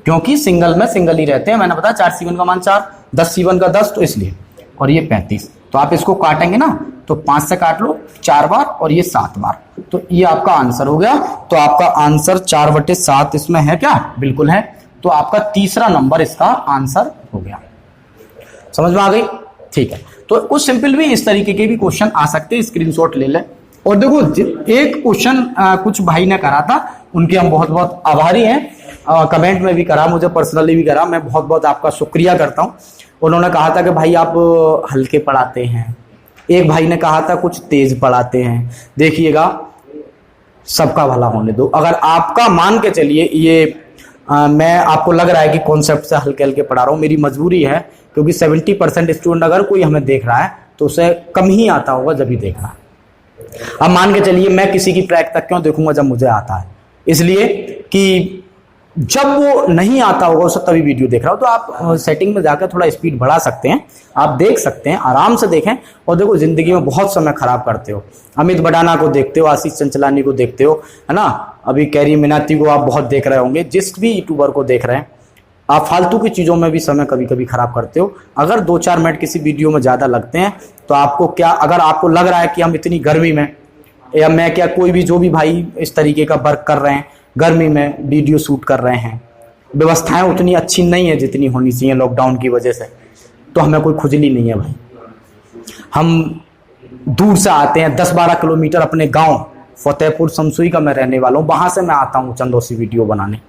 क्योंकि सिंगल में सिंगल ही रहते हैं। मैंने बताया 4 C1 का मान 4, 10 C1 का 10, तो इसलिए। और ये 35, तो आप इसको काटेंगे ना तो 5 से काट लो 4 बार और ये 7 बार, तो ये आपका आंसर हो गया। तो आपका आंसर 4/7 इसमें है क्या? बिल्कुल है। तो आपका तीसरा नंबर इसका आंसर हो गया। समझ में आ गई? ठीक है। तो कुछ सिंपल भी इस तरीके के भी क्वेश्चन आ सकते हैं, स्क्रीनशॉट ले लें। और देखो एक क्वेश्चन कुछ भाई ने करा था, उनके हम बहुत बहुत आभारी हैं। कमेंट में भी करा, मुझे पर्सनली भी करा, मैं बहुत बहुत आपका शुक्रिया करता हूं। उन्होंने कहा था कि भाई आप हल्के पढ़ाते हैं, एक भाई ने कहा था कुछ तेज पढ़ाते हैं। देखिएगा, सबका भला होने दो। अगर आपका मान के चलिए ये मैं आपको लग रहा है कि कॉन्सेप्ट से हल्के हल्के पढ़ा रहा हूँ, मेरी मजबूरी है, क्योंकि 70% स्टूडेंट अगर कोई हमें देख रहा है तो उसे कम ही आता होगा जब ही देख रहा है। अब मान के चलिए मैं किसी की प्रायिकता क्यों देखूंगा जब मुझे आता है? इसलिए कि जब वो नहीं आता होगा उसे तभी वीडियो देख रहा हो तो आप सेटिंग में जाकर थोड़ा स्पीड बढ़ा सकते हैं, आप देख सकते हैं, आराम से देखें। और देखो जिंदगी में बहुत समय खराब करते हो, अमित बडाना को देखते हो, आशीष चंचलानी को देखते हो, है ना, अभी कैरी मिनाती को आप बहुत देख रहे होंगे, जिस भी यूट्यूबर को देख रहे हैं, आप फालतू की चीज़ों में भी समय कभी कभी खराब करते हो। अगर 2-4 मिनट किसी वीडियो में ज़्यादा लगते हैं तो आपको क्या, अगर आपको लग रहा है कि हम इतनी गर्मी में, या मैं क्या, कोई भी जो भी भाई इस तरीके का वर्क कर रहे हैं, गर्मी में वीडियो शूट कर रहे हैं, व्यवस्थाएं उतनी अच्छी नहीं है जितनी होनी चाहिए लॉकडाउन की वजह से, तो हमें कोई खुजली नहीं है भाई। हम दूर से आते हैं 10-12 किलोमीटर, अपने गांव फतेहपुर समसुई का मैं रहने वाला हूँ, वहां से मैं आता हूँ चंदौसी वीडियो बनाने।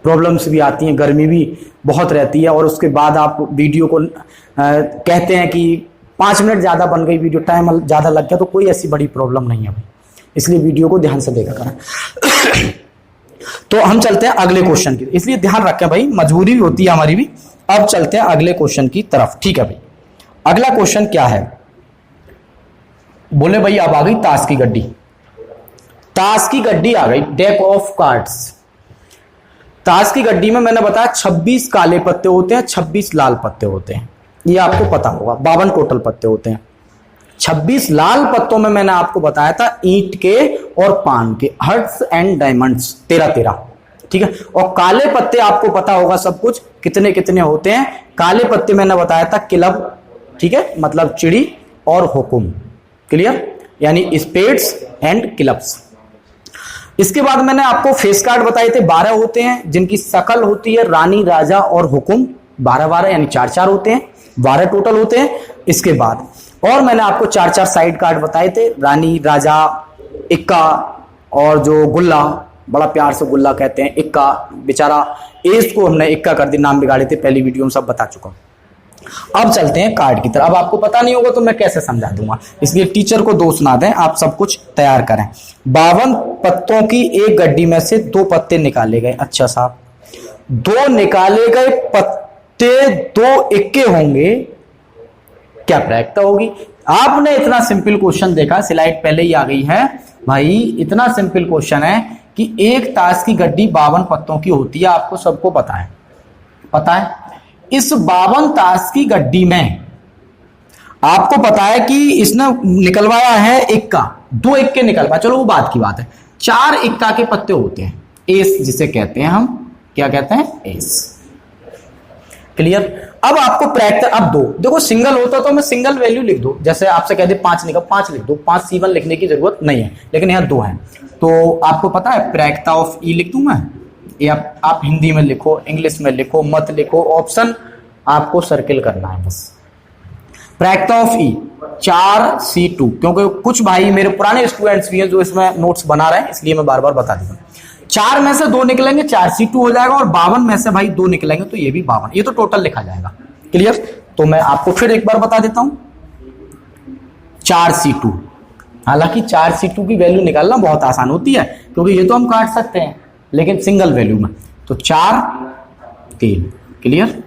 प्रॉब्लम्स भी आती हैं, गर्मी भी बहुत रहती है, और उसके बाद आप वीडियो को कहते हैं कि 5 मिनट ज़्यादा बन गई वीडियो, टाइम ज़्यादा लग गया, तो कोई ऐसी बड़ी प्रॉब्लम नहीं है भाई, इसलिए वीडियो को ध्यान से देखा करें। तो हम चलते हैं अगले क्वेश्चन की, इसलिए ध्यान रखें भाई, मजबूरी भी होती है हमारी भी। अब चलते हैं अगले क्वेश्चन की तरफ, ठीक है भाई। अगला क्वेश्चन क्या है, बोले भाई अब आ गई ताश की गड्डी, ताश की गड्डी आ गई, डेक ऑफ कार्ड्स। ताश की गड्डी में मैंने बताया 26 काले पत्ते होते हैं, 26 लाल पत्ते होते हैं, ये आपको पता होगा। 52 टोटल पत्ते होते हैं। 26 लाल पत्तों में मैंने आपको बताया था ईंट के और पान के, हर्ट्स एंड डायमंड्स 13-13, ठीक है। और काले पत्ते आपको पता होगा सब कुछ कितने कितने होते हैं। काले पत्ते मैंने बताया था क्लब, ठीक है, मतलब चिड़ी और हुकुम, क्लियर, यानी स्पेड्स एंड क्लब्स। इसके बाद मैंने आपको फेस कार्ड बताए थे, 12 होते हैं, जिनकी शकल होती है रानी, राजा और हुकुम, 12-12 यानी 4-4 होते हैं, 12 टोटल होते हैं। इसके बाद और मैंने आपको 4-4 साइड कार्ड बताए थे, रानी, राजा, इक्का और जो गुल्ला, बड़ा प्यार से गुल्ला कहते हैं, इक्का, बेचारा एस को हमने इक्का कर दिया, नाम बिगाड़े थे, पहली वीडियो में सब बता चुका हूं। अब चलते हैं कार्ड की तरफ। अब आपको पता नहीं होगा तो मैं कैसे समझा दूंगा, इसलिए टीचर को दोष ना दें, आप सब कुछ तैयार करें। 52 पत्तों की एक गड्डी में से 2 पत्ते निकाले गए। अच्छा साहब, 2 निकाले गए पत्ते 2 इक्के होंगे, क्या प्रायिकता होगी? आपने इतना सिंपल क्वेश्चन देखा, स्लाइड पहले ही आ गई है भाई, इतना सिंपल क्वेश्चन है कि एक ताश की गड्डी 52 पत्तों की होती है, आपको सबको पता है, पता है। इस 52 ताश की गड्डी में आपको पता है कि इसने निकलवाया है इक्का, 2 इक्के निकलवाया, चलो वो बात की बात है। 4 इक्का के पत्ते होते हैं, एस जिसे कहते हैं हम, क्या कहते हैं, एस, क्लियर। अब आपको प्रैक्टिस, अब 2 देखो, सिंगल होता तो मैं सिंगल वैल्यू लिख दो, जैसे आपसे कह दे 5 निकल, 5 लिख दो, 5 C1 लिखने की जरूरत नहीं है, लेकिन यहाँ 2 है, तो आपको पता है प्रैक्टिस ऑफ ई लिख दूं मैं, या आप हिंदी में लिखो, इंग्लिश में लिखो, मत लिखो, ऑप्शन आपको सर्किल करना है बस। प्रैक्टिस ऑफ ई 4C2, क्योंकि कुछ भाई मेरे पुराने स्टूडेंट्स भी हैं जो इसमें नोट्स बना रहे हैं, इसलिए मैं बार बार बता दूंगा। 4 में से 2 निकलेंगे, 4C2 हो जाएगा, और 52 में से भाई 2 निकलेंगे तो ये भी 52, ये तो टोटल लिखा जाएगा, क्लियर। तो मैं आपको फिर एक बार बता देता हूं, 4C2, हालांकि 4C2 की वैल्यू निकालना बहुत आसान होती है, क्योंकि ये तो हम काट सकते हैं, लेकिन सिंगल वैल्यू में तो 4 3, क्लियर।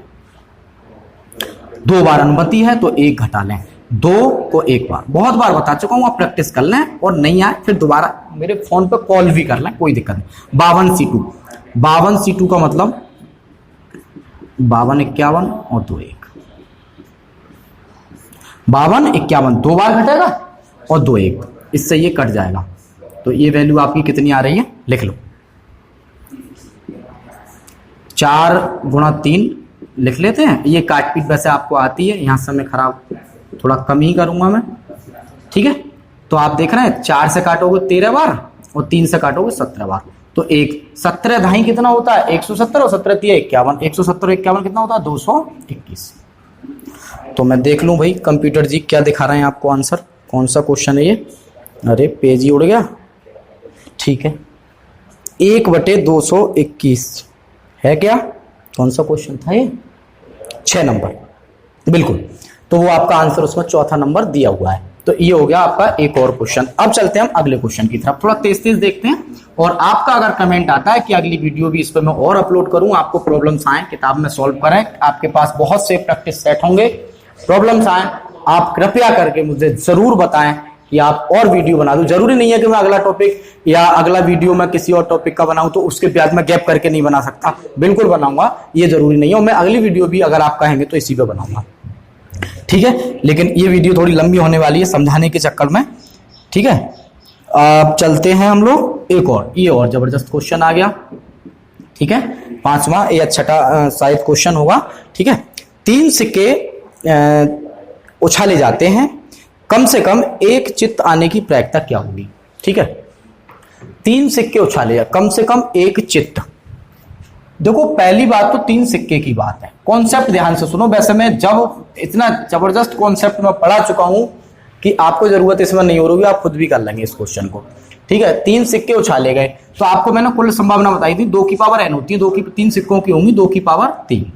2 बार अनुमति है तो 1 घटा लें, 2 को 1 बार, बहुत बार बता चुका हूं, आप प्रैक्टिस कर लें, और नहीं आए फिर दोबारा मेरे फोन पे कॉल भी कर लें, कोई दिक्कत नहीं। 52C2, 52C2 का मतलब 52 51 और 2 1, 52 51, 2 बार घटेगा और 2 1, इससे ये कट जाएगा, तो ये वैल्यू आपकी कितनी आ रही है, लिख लो, 4 गुणा 3 लिख लेते हैं। ये काट पीट वैसे आपको आती है, यहां से मैं खराब थोड़ा कम ही करूंगा मैं, ठीक है। तो आप देख रहे हैं 4 से काटोगे 13 बार और 3 से काटोगे 17 बार, तो 17 धाई कितना होता है, 170, और 17 3 51, 170 और 51 कितना होता है, 221। तो मैं देख लूं भाई कंप्यूटर जी क्या दिखा रहे हैं आपको आंसर, कौन सा क्वेश्चन है ये, अरे पेज ही उड़ गया, ठीक है, 1/221 है क्या, कौन सा क्वेश्चन था ये, 6 नंबर, बिल्कुल। तो वो आपका आंसर उसमें चौथा नंबर दिया हुआ है। तो ये हो गया आपका एक और क्वेश्चन। अब चलते हैं हम अगले क्वेश्चन की तरफ, थोड़ा तेज तेज देखते हैं, और आपका अगर कमेंट आता है कि अगली वीडियो भी इस पर मैं और अपलोड करूं, आपको प्रॉब्लम्स आए किताब में सॉल्व करें, आपके पास बहुत से प्रैक्टिस सेट होंगे, प्रॉब्लम्स आए, आप कृपया करके मुझे जरूर बताएं या आप और वीडियो बना दो। जरूरी नहीं है कि मैं अगला टॉपिक या अगला वीडियो मैं किसी और टॉपिक का बनाऊं तो उसके बाद मैं गैप करके नहीं बना सकता, बिल्कुल बनाऊंगा, ये जरूरी नहीं है। और मैं अगली वीडियो भी अगर आप कहेंगे तो इसी पे बनाऊंगा, ठीक है। लेकिन ये वीडियो थोड़ी लंबी होने वाली है समझाने के चक्कर में, ठीक है। अब चलते हैं हम लोग एक और, ये और जबरदस्त क्वेश्चन आ गया, ठीक है, 5वां या 6ठा शायद क्वेश्चन होगा, ठीक है। 3 सिक्के उछाले जाते हैं, कम से कम एक चित्त आने की प्रायिकता क्या होगी, ठीक है। 3 सिक्के उछाले, कम से कम एक चित्त। देखो पहली बात तो 3 सिक्के की बात है, कॉन्सेप्ट ध्यान से सुनो। वैसे मैं जब इतना जबरदस्त कॉन्सेप्ट में पढ़ा चुका हूं कि आपको जरूरत इसमें नहीं हो रही, आप खुद भी कर लेंगे इस क्वेश्चन को, ठीक है। 3 सिक्के उछाले गए तो आपको मैंने कुल संभावना बताई थी, 2 की पावर n होती है, 3 सिक्कों की होंगी 2 की पावर 3,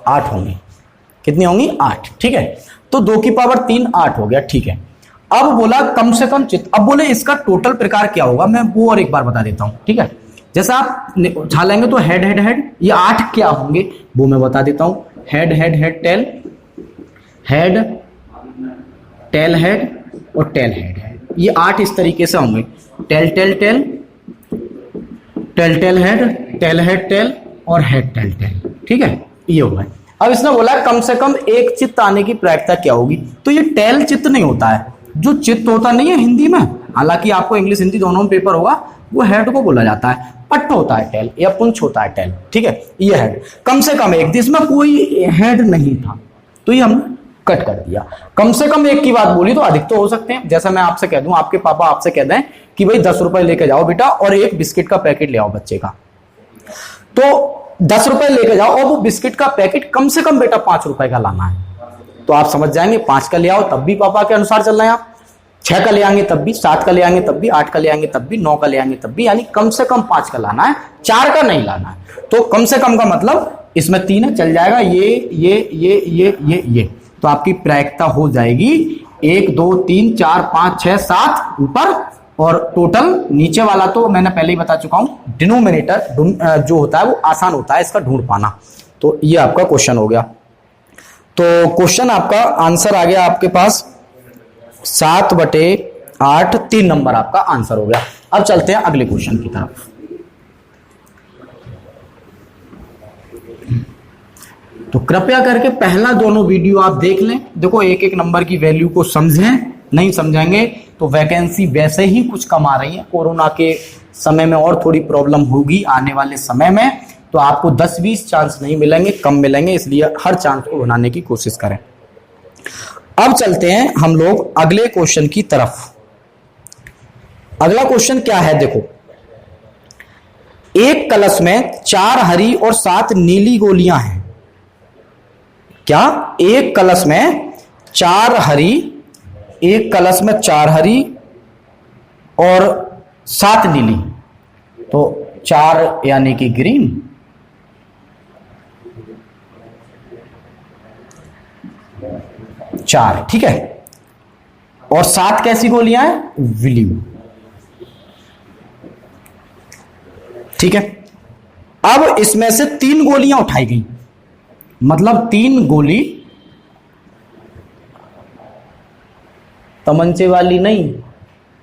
8 होंगी। कितनी होंगी? 8, ठीक है। तो 2 की पावर 3 8 हो गया, ठीक है। अब बोला कम से कम चित्त, अब बोले इसका टोटल प्रकार क्या होगा, मैं वो और एक बार बता देता हूं, ठीक है। जैसा आप उछालेंगे तो हेड हेड हेड, ये 8 क्या होंगे वो मैं बता देता हूं। Head head head tail, head tail head और टेल हेड है, ये 8 इस तरीके से होंगे। Tail tail tail, tail tail head, tail head tail और हेड टेल टेल, ठीक है, ये होगा। अब इसने बोला कम से कम एक चित्त आने की प्रायिकता क्या होगी, तो ये टेल चित्त नहीं होता है, जो चित्त होता नहीं है हिंदी में, हालांकि आपको इंग्लिश हिंदी दोनों में पेपर होगा, वो हेड को बोला जाता है। पट्ट होता है टेल या पुंछ होता है टेल, ठीक है, ये हेड। कम से कम एक, जिसमें कोई हेड नहीं था तो ये हमने कट कर दिया। कम से कम एक की बात बोली तो अधिक तो हो सकते हैं। जैसे मैं आपसे कह दूं, आपके पापा आपसे कह दें कि भाई 10 रुपए लेके जाओ बेटा और एक बिस्किट का पैकेट ले आओ बच्चे का, तो 10 रुपए लेके जाओ और वो बिस्किट का पैकेट कम से कम बेटा 5 रुपए का लाना है, तो आप समझ जाएंगे 5 का ले आओ तब भी पापा के अनुसार चल रहे हैं आप, 6 का ले आएंगे तब भी, 7 का ले आएंगे तब भी, 8 का ले आएंगे तब भी, 9 का ले आएंगे तब भी, यानी कम से कम 5 का लाना है, 4 का नहीं लाना है। तो कम से कम का मतलब इसमें 3 है, चल जाएगा ये, तो आपकी प्रायिकता हो जाएगी 1 2 3 4 5 6 7 ऊपर, और टोटल नीचे वाला तो मैंने पहले ही बता चुका हूं, डिनोमिनेटर जो होता है वो आसान होता है इसका ढूंढ पाना। तो ये आपका क्वेश्चन हो गया। तो क्वेश्चन आपका आंसर आ गया आपके पास 7/8, 3 नंबर आपका आंसर हो गया। अब चलते हैं अगले क्वेश्चन की तरफ। तो कृपया करके पहला दोनों वीडियो आप देख लें। देखो एक एक नंबर की वैल्यू को समझें, नहीं समझेंगे तो वैकेंसी वैसे ही कुछ कम आ रही है। कोरोना के समय में और थोड़ी प्रॉब्लम होगी आने वाले समय में, तो आपको 10-20 चांस नहीं मिलेंगे, कम मिलेंगे, इसलिए हर चांस को बनाने की कोशिश करें। अब चलते हैं हम लोग अगले क्वेश्चन की तरफ। अगला क्वेश्चन क्या है, देखो एक कलश में 4 हरी और 7 नीली गोलियां हैं। क्या? एक कलश में 4 हरी, एक कलश में 4 हरी और 7 नीली, तो 4 यानी कि ग्रीन, 4, ठीक है, और 7 कैसी गोलियां हैं? ब्लू, ठीक है। अब इसमें से 3 गोलियां उठाई गई, मतलब 3 गोली तमंचे वाली नहीं,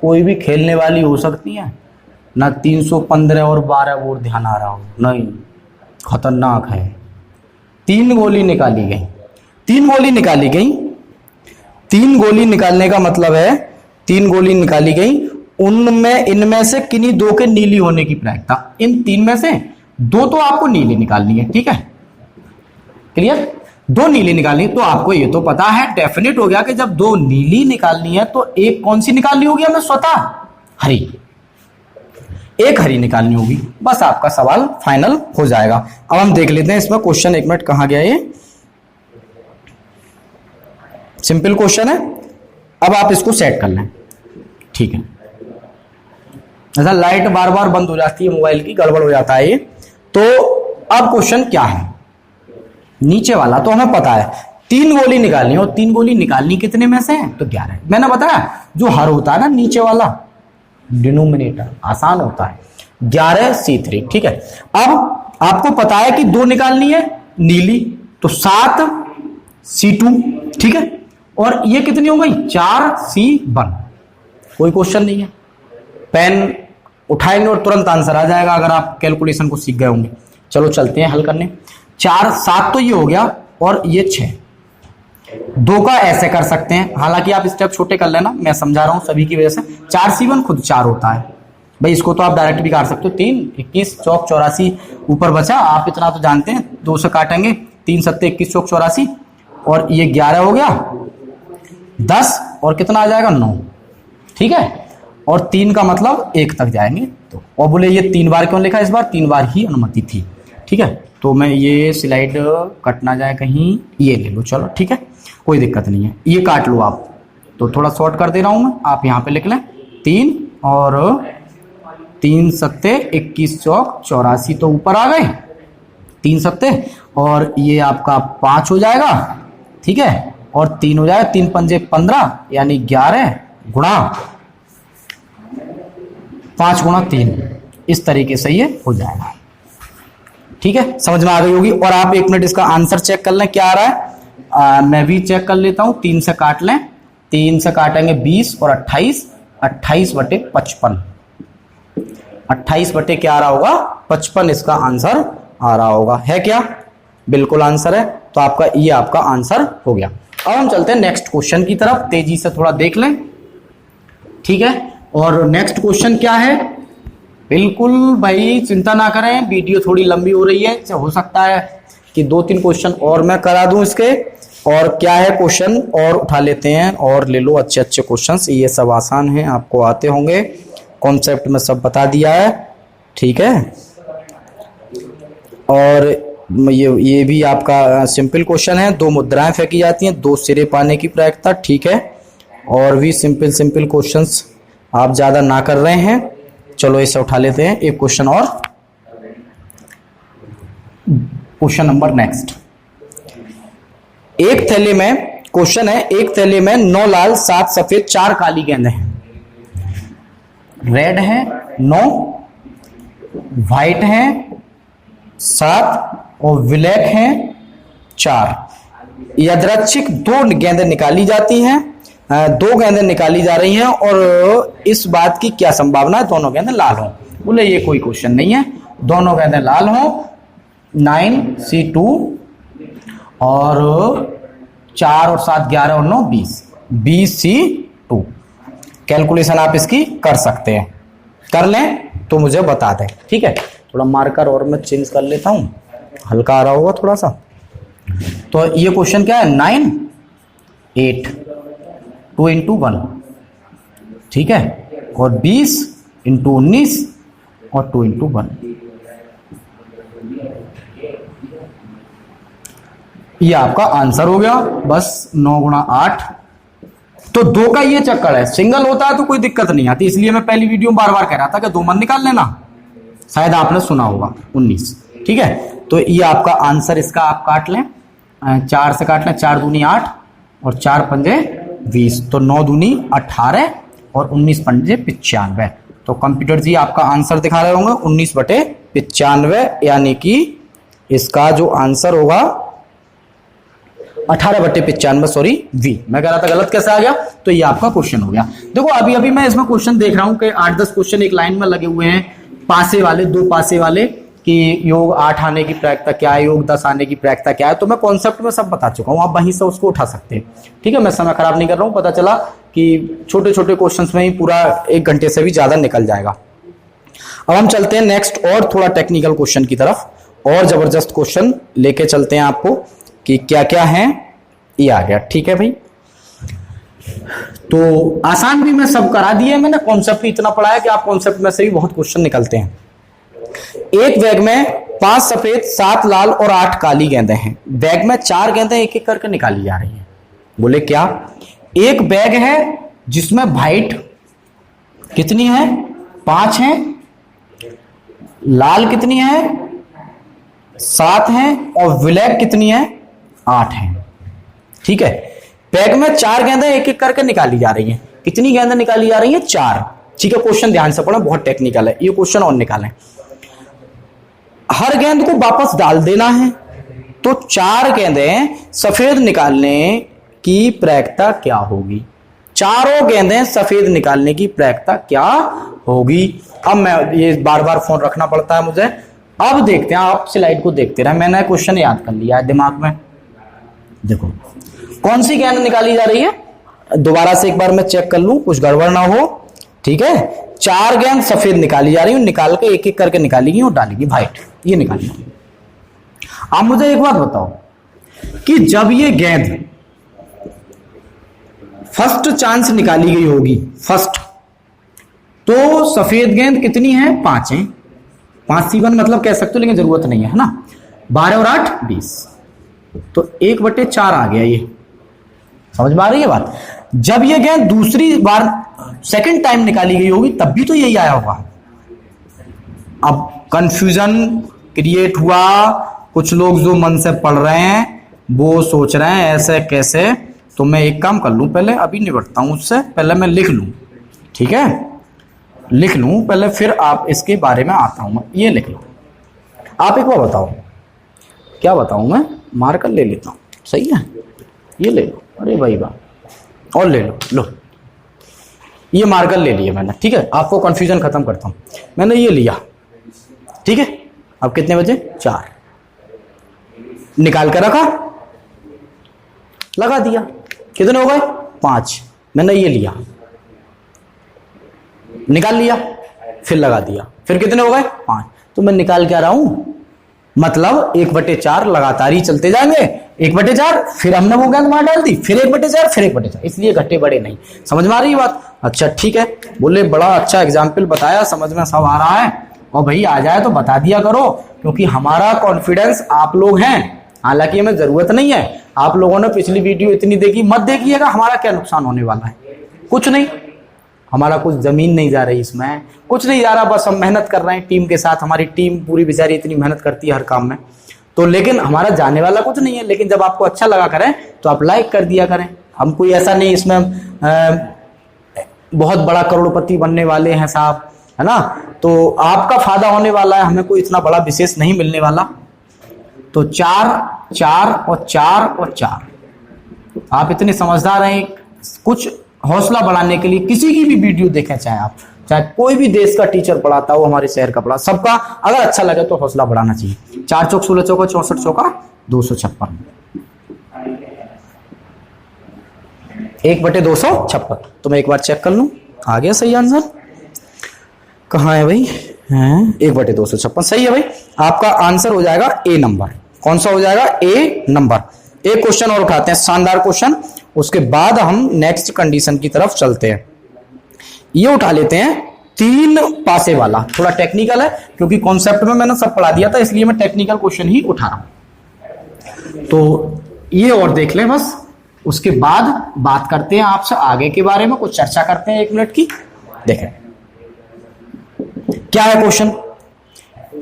कोई भी खेलने वाली हो सकती है ना, 315 और 12 वो ध्यान आ रहा हो, नहीं, खतरनाक है। 3 गोली निकाली गई, 3 गोली निकाली गई, 3 गोली निकालने का मतलब है 3 गोली निकाली गई, उनमें इनमें से किन्हीं 2 के नीली होने की प्रायिकता, इन 3 में से 2 तो आपको नीली निकालनी है, ठीक है, क्लियर, 2 नीली निकालनी। तो आपको ये तो पता है, डेफिनेट हो गया कि जब 2 नीली निकालनी है तो एक कौन सी निकालनी होगी हमें? स्वतः हरी, एक हरी निकालनी होगी, बस आपका सवाल फाइनल हो जाएगा। अब हम देख लेते हैं इसमें क्वेश्चन, 1 मिनट कहां गया, ये सिंपल क्वेश्चन है। अब आप इसको सेट कर लें, ठीक है। ऐसा लाइट बार बार बंद हो जाती है मोबाइल की, गड़बड़ हो जाता है ये। तो अब क्वेश्चन क्या है, नीचे वाला तो हमें पता है, 3 गोली निकालनी है, और 3 गोली निकालनी कितने में से है? तो 11। मैंने बताया जो हर होता है ना नीचे वाला डिनोमिनेटर, आसान होता है, 11C3, ठीक है। अब आपको पता है कि 2 निकालनी है नीली, तो 7C2, ठीक है, और ये कितनी हो गई? 4C1, कोई क्वेश्चन नहीं है। पेन उठाएंगे और तुरंत आंसर आ जाएगा अगर आप कैलकुलेशन को सीख गए होंगे। चलो चलते हैं हल करने। 4 7 तो ये हो गया और ये 6। 2 का ऐसे कर सकते हैं, हालांकि आप स्टेप छोटे कर लेना, मैं समझा रहा हूं सभी की वजह से। 4C1 खुद 4 होता है भाई, इसको तो आप डायरेक्ट भी काट सकते हो। 3 21 चौक 84 ऊपर बचा, आप इतना तो जानते हैं, 2 से काटेंगे, 3 7 21 चौक 84 और ये 11 हो गया, 10 और कितना आ जाएगा 9, ठीक है। और 3 का मतलब 1 तक जाएंगे तो। और बोले ये 3 बार क्यों लिखा, इस बार 3 बार ही अनुमति थी, ठीक है। तो मैं ये स्लाइड कट ना जाए कहीं, ये ले लो, चलो ठीक है, कोई दिक्कत नहीं है, ये काट लो आप। तो थोड़ा शॉर्ट कर दे रहा हूं मैं, आप यहाँ पे लिख लें 3 और 3 सत्ते 21 चौक 84 तो ऊपर आ गए 3 सत्ते, और ये आपका 5 हो जाएगा, ठीक है, और 3 हो जाएगा, 3 पंजे 15 यानी 11 गुणा 5 गुणा 3, इस तरीके से ये हो जाएगा, ठीक है, समझ में आ गई होगी। और आप 1 मिनट इसका आंसर चेक कर लें क्या आ रहा है, मैं भी चेक कर लेता हूं। 3 से काट लें, 3 से काटेंगे 20 और 28, 28 बटे 55, 28 बटे क्या आ रहा होगा 55, इसका आंसर आ रहा होगा, है क्या, बिल्कुल आंसर है। तो आपका ये आपका आंसर हो गया। अब हम चलते हैं नेक्स्ट क्वेश्चन की तरफ, तेजी से थोड़ा देख लें, ठीक है। और नेक्स्ट क्वेश्चन क्या है, बिल्कुल भाई चिंता ना करें, वीडियो थोड़ी लंबी हो रही है, हो सकता है कि 2-3 क्वेश्चन और मैं करा दूं इसके। और क्या है क्वेश्चन, और उठा लेते हैं और ले लो अच्छे अच्छे क्वेश्चंस, ये सब आसान हैं, आपको आते होंगे, कॉन्सेप्ट में सब बता दिया है, ठीक है। और ये भी आपका सिंपल क्वेश्चन है, 2 मुद्राएं फेंकी जाती हैं, 2 सिरे पाने की प्रायिकता, ठीक है। और भी सिंपल क्वेश्चंस आप ज्यादा ना कर रहे हैं, चलो इसे उठा लेते हैं। एक क्वेश्चन और, क्वेश्चन नंबर नेक्स्ट। एक थैले में, क्वेश्चन है, एक थैले में 9 लाल 7 सफेद 4 काली गेंदें हैं। रेड है 9, व्हाइट है 7 और ब्लैक है 4। यादृच्छिक 2 गेंदें निकाली जाती हैं, 2 गेंदें निकाली जा रही हैं, और इस बात की क्या संभावना है दोनों गेंदें लाल हों। बोले ये कोई क्वेश्चन नहीं है, दोनों गेंदें लाल हों। 9C2 और 4 और 7 11 और 9 20, 20C2। कैलकुलेशन आप इसकी कर सकते हैं, कर लें तो मुझे बता दें, ठीक है। थोड़ा मार्कर और मैं चेंज कर लेता हूं, हल्का आ रहा होगा थोड़ा सा। तो ये क्वेश्चन क्या है, 9 8 2 into 1, ठीक है, और 20 into 19 और 2 into 1, ये आपका आंसर हो गया। बस 9 गुणा 8, तो 2 का ये चक्कर है, सिंगल होता है तो कोई दिक्कत नहीं आती, इसलिए मैं पहली वीडियो में बार बार कह रहा था कि 2 मन निकाल लेना, शायद आपने सुना होगा 19, ठीक है। तो ये आपका आंसर, इसका आप काट लें, 4 से काट लें, 4 दूनी 8 और 4 पंजे 20, तो 9 दूनी 18 और 19 पंजे 95। तो कंप्यूटर जी आपका आंसर दिखा रहे होंगे 19 बटे 95, यानी कि इसका जो आंसर होगा 18 बटे 95, सॉरी वी, मैं कह रहा था गलत कैसे आ गया। तो ये आपका क्वेश्चन हो गया। देखो अभी अभी मैं इसमें क्वेश्चन देख रहा हूं कि 8-10 क्वेश्चन एक लाइन में लगे हुए हैं, पासे वाले, 2 पासे वाले, कि योग 8 आने की प्रायिकता क्या है, योग 10 आने की प्रायिकता क्या है। तो मैं कॉन्सेप्ट में सब बता चुका हूं, आप वहीं से उसको उठा सकते हैं, ठीक है। मैं समय खराब नहीं कर रहा हूं, पता चला कि छोटे छोटे क्वेश्चंस में ही पूरा 1 घंटे से भी ज्यादा निकल जाएगा। अब हम चलते हैं नेक्स्ट और थोड़ा टेक्निकल क्वेश्चन की तरफ, और जबरदस्त क्वेश्चन लेके चलते हैं आपको कि क्या क्या है। ये आ गया, ठीक है भाई। तो आसान भी मैं सब करा दिए, मैंने कॉन्सेप्ट भी इतना पढ़ा है कि आप कॉन्सेप्ट में से भी बहुत क्वेश्चन निकलते हैं। एक बैग में 5 सफेद 7 लाल और 8 काली गेंदें हैं। बैग में 4 गेंदें एक एक करके निकाली जा रही हैं। बोले क्या, एक बैग है जिसमें व्हाइट कितनी है 5 है, लाल कितनी है 7 है, और ब्लैक कितनी है 8 है, ठीक है। बैग में 4 गेंदें एक एक करके निकाली जा रही हैं। कितनी गेंदें निकाली जा रही हैं 4, ठीक है। क्वेश्चन ध्यान से पढ़ो, बहुत टेक्निकल है ये क्वेश्चन, और निकालें। हर गेंद को वापस डाल देना है, तो 4 गेंदें सफेद निकालने की प्रायिकता क्या होगी। चारों गेंदें सफेद निकालने की प्रयत्ता क्या होगी। अब मैं ये बार बार फोन रखना पड़ता है मुझे। अब देखते हैं, आप स्लाइड को देखते रहे, मैंने क्वेश्चन याद कर लिया है दिमाग में। देखो कौन सी गेंद निकाली जा रही है, दोबारा से एक बार मैं चेक कर लूं कुछ गड़बड़ ना हो। ठीक है, 4 गेंद सफेद निकाली जा रही हूं, निकाल के एक एक करके निकालेगी और डालेगी व्हाइट, ये निकालेगी। आप मुझे एक बात बताओ कि जब ये गेंद फर्स्ट चांस निकाली गई होगी, फर्स्ट, तो सफेद गेंद कितनी है, 5 है। 5 C1 मतलब कह सकते हो, लेकिन जरूरत नहीं है ना। 12 और 8 20, तो 1/4 आ गया। ये समझ में आ रही है बात। जब ये गेंद दूसरी बार सेकंड टाइम निकाली गई होगी तब भी तो यही आया होगा। अब कंफ्यूजन क्रिएट हुआ, कुछ लोग जो मन से पढ़ रहे हैं वो सोच रहे हैं ऐसे कैसे। तो मैं एक काम कर लूं, पहले अभी निपटता हूं उससे, पहले मैं लिख लूं। ठीक है, लिख लूं पहले, फिर आप इसके बारे में आता हूं। ये लिख लो। आप एक बार बताओ, क्या बताऊं मैं, मार्कर ले लेता हूं, सही है, ये ले लो। अरे भाई वाह, और ले लो, लो ये मार्कर ले लिया मैंने। ठीक है, आपको कंफ्यूजन खत्म करता हूं, मैंने ये लिया। ठीक है, अब कितने बजे, 4, निकाल कर रखा, लगा दिया, कितने हो गए, 5। मैंने ये लिया, निकाल लिया, फिर लगा दिया, फिर कितने हो गए, 5। तो मैं निकाल के आ रहा हूं, मतलब 1/4 लगातार ही चलते जाएंगे। 1/4, फिर हमने वो गेंद वहां डाल दी, फिर 1/4, फिर 1/4, इसलिए घटे बड़े नहीं। समझ में आ रही है बात। अच्छा ठीक है, बोले बड़ा अच्छा एग्जाम्पल बताया, समझ में सब आ रहा है। और भाई आ जाए तो बता दिया करो, क्योंकि हमारा कॉन्फिडेंस आप लोग हैं। हालांकि हमें जरूरत नहीं है, आप लोगों ने पिछली वीडियो इतनी देखी, मत देखिएगा, हमारा क्या नुकसान होने वाला है, कुछ नहीं। हमारा कुछ जमीन नहीं जा रही, इसमें कुछ नहीं जा रहा, बस हम मेहनत कर रहे हैं टीम के साथ। हमारी टीम पूरी बेचारी इतनी मेहनत करती है हर काम में, तो लेकिन हमारा जाने वाला कुछ नहीं है। लेकिन जब आपको अच्छा लगा करें तो आप लाइक कर दिया करें। हम कोई ऐसा नहीं इसमें बहुत बड़ा करोड़पति बनने वाले हैं साहब, है ना। तो आपका फायदा होने वाला है, हमें कोई इतना बड़ा विशेष नहीं मिलने वाला। तो 4 4 और 4 और 4, आप इतने समझदार हैं। कुछ हौसला बढ़ाने के लिए किसी की भी वीडियो देखें, चाहे आप, चाहे कोई भी देश का टीचर पढ़ाता हो, हमारे शहर का पढ़ा, सबका अगर अच्छा लगे तो हौसला बढ़ाना चाहिए। 4 चौक 16 चौका 64 चौका 256, 1/256। तो मैं एक बार चेक कर लूं, आ गया सही आंसर, कहाँ है भाई, 1/256 सही है भाई। आपका आंसर हो जाएगा ए नंबर। कौन सा हो जाएगा, ए नंबर। एक क्वेश्चन और उठाते हैं, शानदार क्वेश्चन, उसके बाद हम नेक्स्ट कंडीशन की तरफ चलते हैं। ये उठा लेते हैं 3 पासे वाला, थोड़ा टेक्निकल है, क्योंकि कॉन्सेप्ट में मैंने सब पढ़ा दिया था, इसलिए मैं टेक्निकल क्वेश्चन ही उठा रहा हूं। तो ये और देख लें बस, उसके बाद बात करते हैं आपसे आगे के बारे में, कुछ चर्चा करते हैं 1 मिनट की। देखें क्या है क्वेश्चन।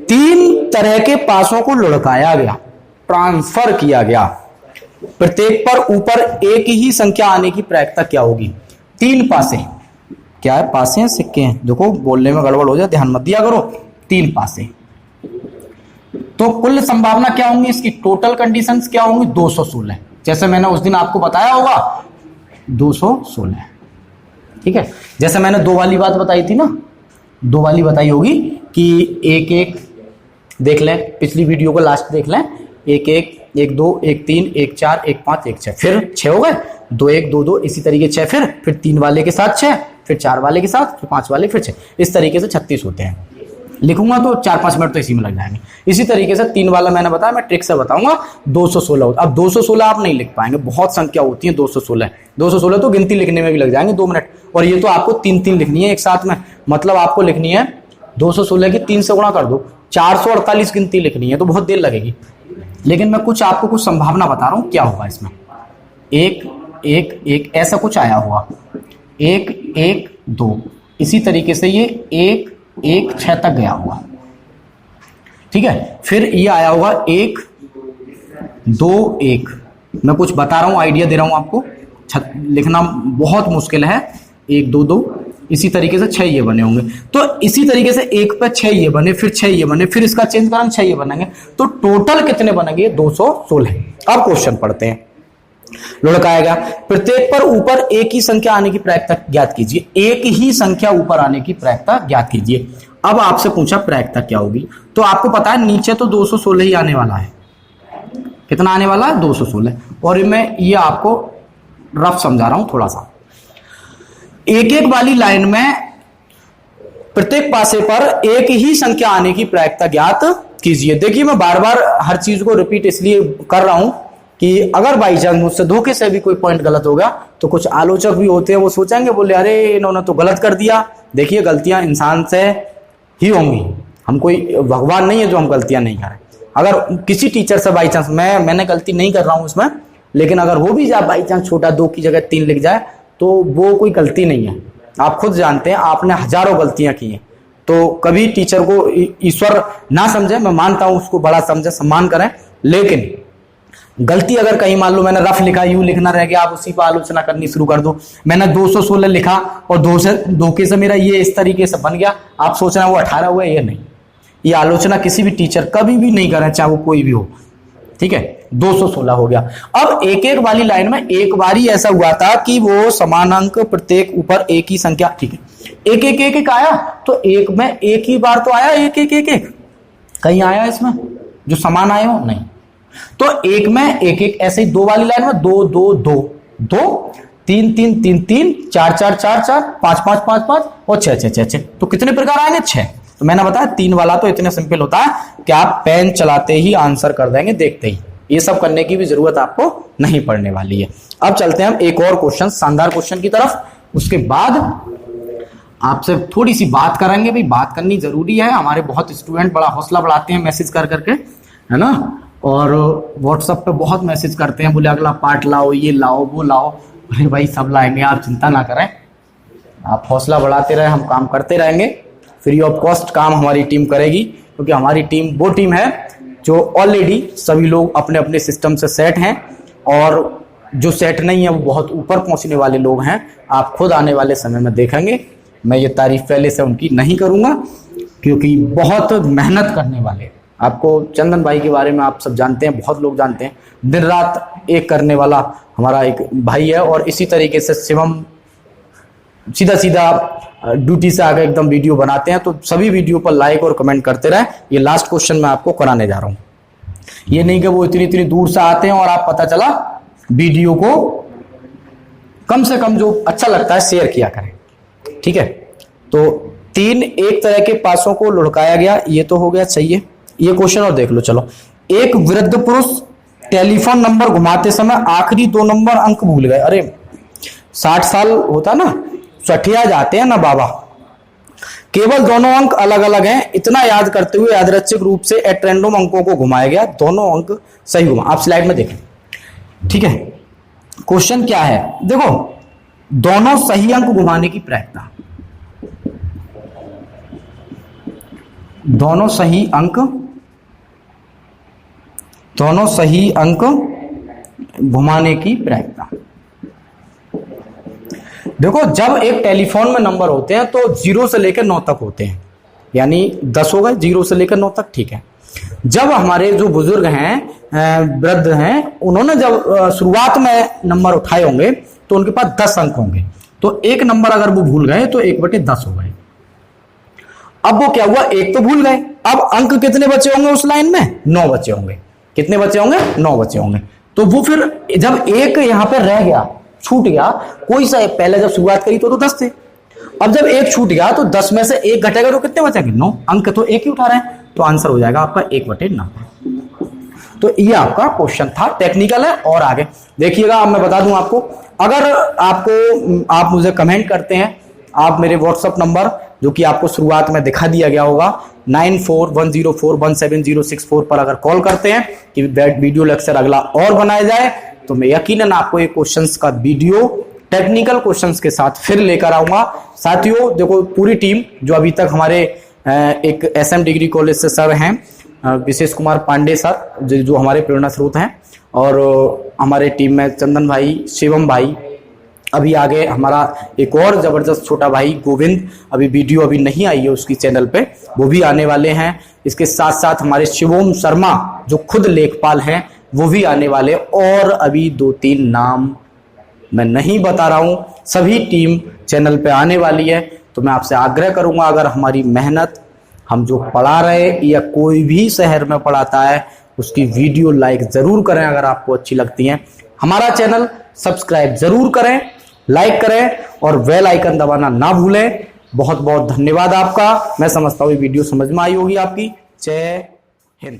3 तरह के पासों को लुढ़काया गया, ट्रांसफर किया गया, प्रत्येक पर ऊपर एक ही संख्या आने की प्रायिकता क्या होगी। 3 पासे, क्या है, पासे हैं, सिक्के हैं। देखो बोलने में गड़बड़ हो जाए, ध्यान मत दिया करो। 3 पासे, तो कुल संभावना क्या होंगी इसकी, टोटल कंडीशंस क्या होंगी, 216। जैसे मैंने उस दिन आपको बताया होगा 216। ठीक है, जैसे मैंने 2 वाली बात बताई थी ना, 2 वाली बताई होगी कि 1 1 देख लें, पिछली वीडियो को लास्ट देख लें। 1 1 1 2 1 3 1 4 1 5 1 6, फिर 6 हो गए, 2 1 2 2, इसी तरीके 6, फिर 3 वाले के साथ 6, फिर 4 वाले के साथ, फिर 5 वाले, फिर 6, इस तरीके से 36 होते हैं। लिखूंगा तो 4-5 मिनट तो इसी में लग जाएंगे। इसी तरीके से 3 वाला मैंने बताया, मैं ट्रिक से बताऊंगा, 216 होता। अब 216 आप नहीं लिख पाएंगे, बहुत संख्या होती है 216 तो गिनती लिखने में भी लग जाएंगे 2 मिनट। और ये तो आपको 3 लिखनी है एक साथ में, मतलब आपको लिखनी है 216 की 3 से गुणा कर दो, 448 गिनती लिखनी है, तो बहुत देर लगेगी। लेकिन मैं आपको कुछ संभावना बता रहा हूं क्या होगा इसमें। 1 1 1 ऐसा कुछ आया हुआ, 1 1 2, इसी तरीके से ये 1 1 6 तक गया हुआ। ठीक है, फिर ये आया होगा 1 2 1। मैं कुछ बता रहा हूं, आइडिया दे रहा हूं आपको, लिखना बहुत मुश्किल है। 1 2 2, इसी तरीके से 6 ये बने होंगे। तो इसी तरीके से 1 पे 6 ये बने, फिर 6 ये बने, फिर इसका चेंज करें 6 ये बनेंगे, तो टोटल कितने बनेंगे, 216। अब क्वेश्चन पढ़ते हैं। लुढ़काया गया। प्रत्येक पर ऊपर एक ही संख्या आने की प्रायिकता ज्ञात कीजिए। एक ही संख्या ऊपर आने की प्रायिकता ज्ञात कीजिए। अब आपसे पूछा प्रायिकता क्या होगी, तो आपको पता है नीचे तो 216 ही आने वाला है। कितना आने वाला है? 216। और मैं ये आपको रफ समझा रहा हूं थोड़ा सा। एक एक वाली लाइन में प्रत्येक पासे पर एक ही संख्या आने की प्रायिकता ज्ञात कीजिए। देखिए मैं बार बार हर चीज को रिपीट इसलिए कर रहा हूं कि अगर बाई चांस मुझसे धोखे से भी कोई पॉइंट गलत हो गया तो कुछ आलोचक भी होते हैं, वो सोचेंगे, बोले अरे इन्होंने तो गलत कर दिया। देखिए गलतियां इंसान से ही होंगी, हम कोई भगवान नहीं है जो हम गलतियां नहीं करें। अगर किसी टीचर से बाई चांस मैंने गलती नहीं कर रहा हूं इसमें, लेकिन अगर हो भी जाए बाई चांस छोटा 2 की जगह 3 लिख जाए तो वो कोई गलती नहीं है। आप खुद जानते हैं आपने हजारों गलतियां की हैं, तो कभी टीचर को ईश्वर ना समझे, मैं मानता हूं उसको बड़ा समझे, सम्मान करें, लेकिन गलती अगर कहीं मान लो मैंने रफ लिखा, यूं लिखना रह गया, आप उसी पर आलोचना करनी शुरू कर दो। मैंने 216 लिखा और धोखे से मेरा ये इस तरीके से बन गया, आप सोच रहे हैं वो 18 हुआ है, ये नहीं। ये आलोचना किसी भी टीचर कभी भी नहीं करें, चाहे वो कोई भी हो, ठीक है। 216 हो गया। अब एक एक वाली लाइन में एक बार ही ऐसा हुआ था कि वो समान अंक प्रत्येक ऊपर एक ही संख्या, ठीक है, एक एक एक एक आया, तो एक में एक ही बार तो आया, एक एक एक एक कहीं आया इसमें जो समान आए हो? नहीं। तो एक में एक एक, ऐसे ही 2 वाली लाइन में 2 2 2 2 3 3 3 3 4 4 4 4 5 5 5 5 और 6 6 6 6, तो कितने प्रकार आएंगे? 6। तो मैंने बताया 3 वाला तो इतने सिंपल होता है कि आप पेन चलाते ही आंसर कर देंगे, देखते ही। ये सब करने की भी जरूरत आपको नहीं पड़ने वाली है। अब चलते हैं हम एक और क्वेश्चन, शानदार क्वेश्चन की तरफ। उसके बाद आपसे थोड़ी सी बात करेंगे, भाई बात करनी जरूरी है। हमारे बहुत स्टूडेंट बड़ा हौसला बढ़ाते हैं मैसेज कर करके, है ना, और व्हाट्सएप पे बहुत मैसेज करते हैं, बोले अगला पार्ट लाओ, ये लाओ, वो लाओ। अरे भाई सब लाएंगे, आप चिंता ना करें, आप हौसला बढ़ाते रहे, हम काम करते रहेंगे। फ्री ऑफ कॉस्ट काम हमारी टीम करेगी, क्योंकि हमारी टीम वो टीम है जो ऑलरेडी सभी लोग अपने अपने सिस्टम से सेट हैं, और जो सेट नहीं है वो बहुत ऊपर पहुंचने वाले लोग हैं। आप खुद आने वाले समय में देखेंगे। मैं ये तारीफ पहले से उनकी नहीं करूंगा, क्योंकि बहुत मेहनत करने वाले। आपको चंदन भाई के बारे में आप सब जानते हैं, बहुत लोग जानते हैं, दिन रात एक करने वाला हमारा एक भाई है। और इसी तरीके से शिवम सीधा सीधा ड्यूटी से आगे एकदम वीडियो बनाते हैं, तो सभी वीडियो पर लाइक और कमेंट करते रहे। ये लास्ट क्वेश्चन मैं आपको कराने जा रहा हूं। ये नहीं कि वो इतनी दूर से आते हैं और आप पता चला वीडियो को कम से कम जो अच्छा लगता है शेयर किया करें, ठीक है। तो 3 एक तरह के पासों को लुढ़काया गया, ये तो हो गया, सही है। ये क्वेश्चन और देख लो, चलो। एक वृद्ध पुरुष टेलीफोन नंबर घुमाते समय आखिरी 2 नंबर अंक भूल गए। अरे 60 साल होता ना, सठिया जाते हैं ना बाबा। केवल दोनों अंक अलग अलग हैं, इतना याद करते हुए यादृच्छिक रूप से एट रैंडम अंकों को घुमाया गया, दोनों अंक सही घुमा। आप स्लाइड में देखें, ठीक है। क्वेश्चन क्या है, देखो, दोनों सही अंक घुमाने की प्रायिकता, दोनों सही अंक घुमाने की प्रायिकता। देखो, जब एक टेलीफोन में नंबर होते हैं तो 0 से लेकर 9 तक होते हैं, यानी 10 हो गए 0 से लेकर 9 तक, ठीक है। जब हमारे जो बुजुर्ग हैं, वृद्ध हैं, उन्होंने जब शुरुआत में नंबर उठाए होंगे तो उनके पास 10 अंक होंगे। तो एक नंबर अगर वो भूल गए तो 1/10 हो गए। अब वो क्या हुआ, एक तो भूल गए, अब अंक कितने बचे होंगे उस लाइन में? 9 बचे होंगे। कितने बचे होंगे? 9 बचे होंगे। तो वो फिर जब एक यहां पर रह गया, छूट गया, कोई सा पहले जब शुरुआत करी तो 10 थे, अब जब एक छूट गया तो 10 में से एक घटेगा तो कितने बचेंगे? 9 अंक तो एक ही उठा रहे हैं, तो आंसर हो जाएगा आपका 1/9। तो ये आपका क्वेश्चन था, टेक्निकल है। और आगे देखिएगा, अब मैं बता दूं आपको, अगर आप मुझे कमेंट करते हैं, आप मेरे व्हाट्सएप नंबर जो कि आपको शुरुआत में दिखा दिया गया होगा 9410417064 पर अगर कॉल करते हैं कि वीडियो लेक्चर अगला और बनाया जाए, तो मैं यकीनन आपको एक क्वेश्चंस का वीडियो टेक्निकल क्वेश्चंस के साथ फिर लेकर आऊंगा। साथियों देखो, पूरी टीम जो अभी तक हमारे एक SM डिग्री कॉलेज से सर हैं, विशेष कुमार पांडे सर, जो हमारे प्रेरणा स्रोत हैं, और हमारे टीम में चंदन भाई, शिवम भाई, अभी आगे हमारा एक और जबरदस्त छोटा भाई गोविंद, अभी वीडियो अभी नहीं आई है उसकी चैनल पे, वो भी आने वाले हैं। इसके साथ साथ हमारे शिवोम शर्मा जो खुद लेखपाल हैं, वो भी आने वाले, और अभी 2-3 नाम मैं नहीं बता रहा हूं, सभी टीम चैनल पे आने वाली है। तो मैं आपसे आग्रह करूंगा, अगर हमारी मेहनत, हम जो पढ़ा रहे या कोई भी शहर में पढ़ाता है, उसकी वीडियो लाइक जरूर करें अगर आपको अच्छी लगती है। हमारा चैनल सब्सक्राइब जरूर करें, लाइक करें और बेल आइकन दबाना ना भूलें। बहुत बहुत धन्यवाद आपका। मैं समझता हूँ ये वीडियो समझ में आई होगी आपकी। जय हिंद।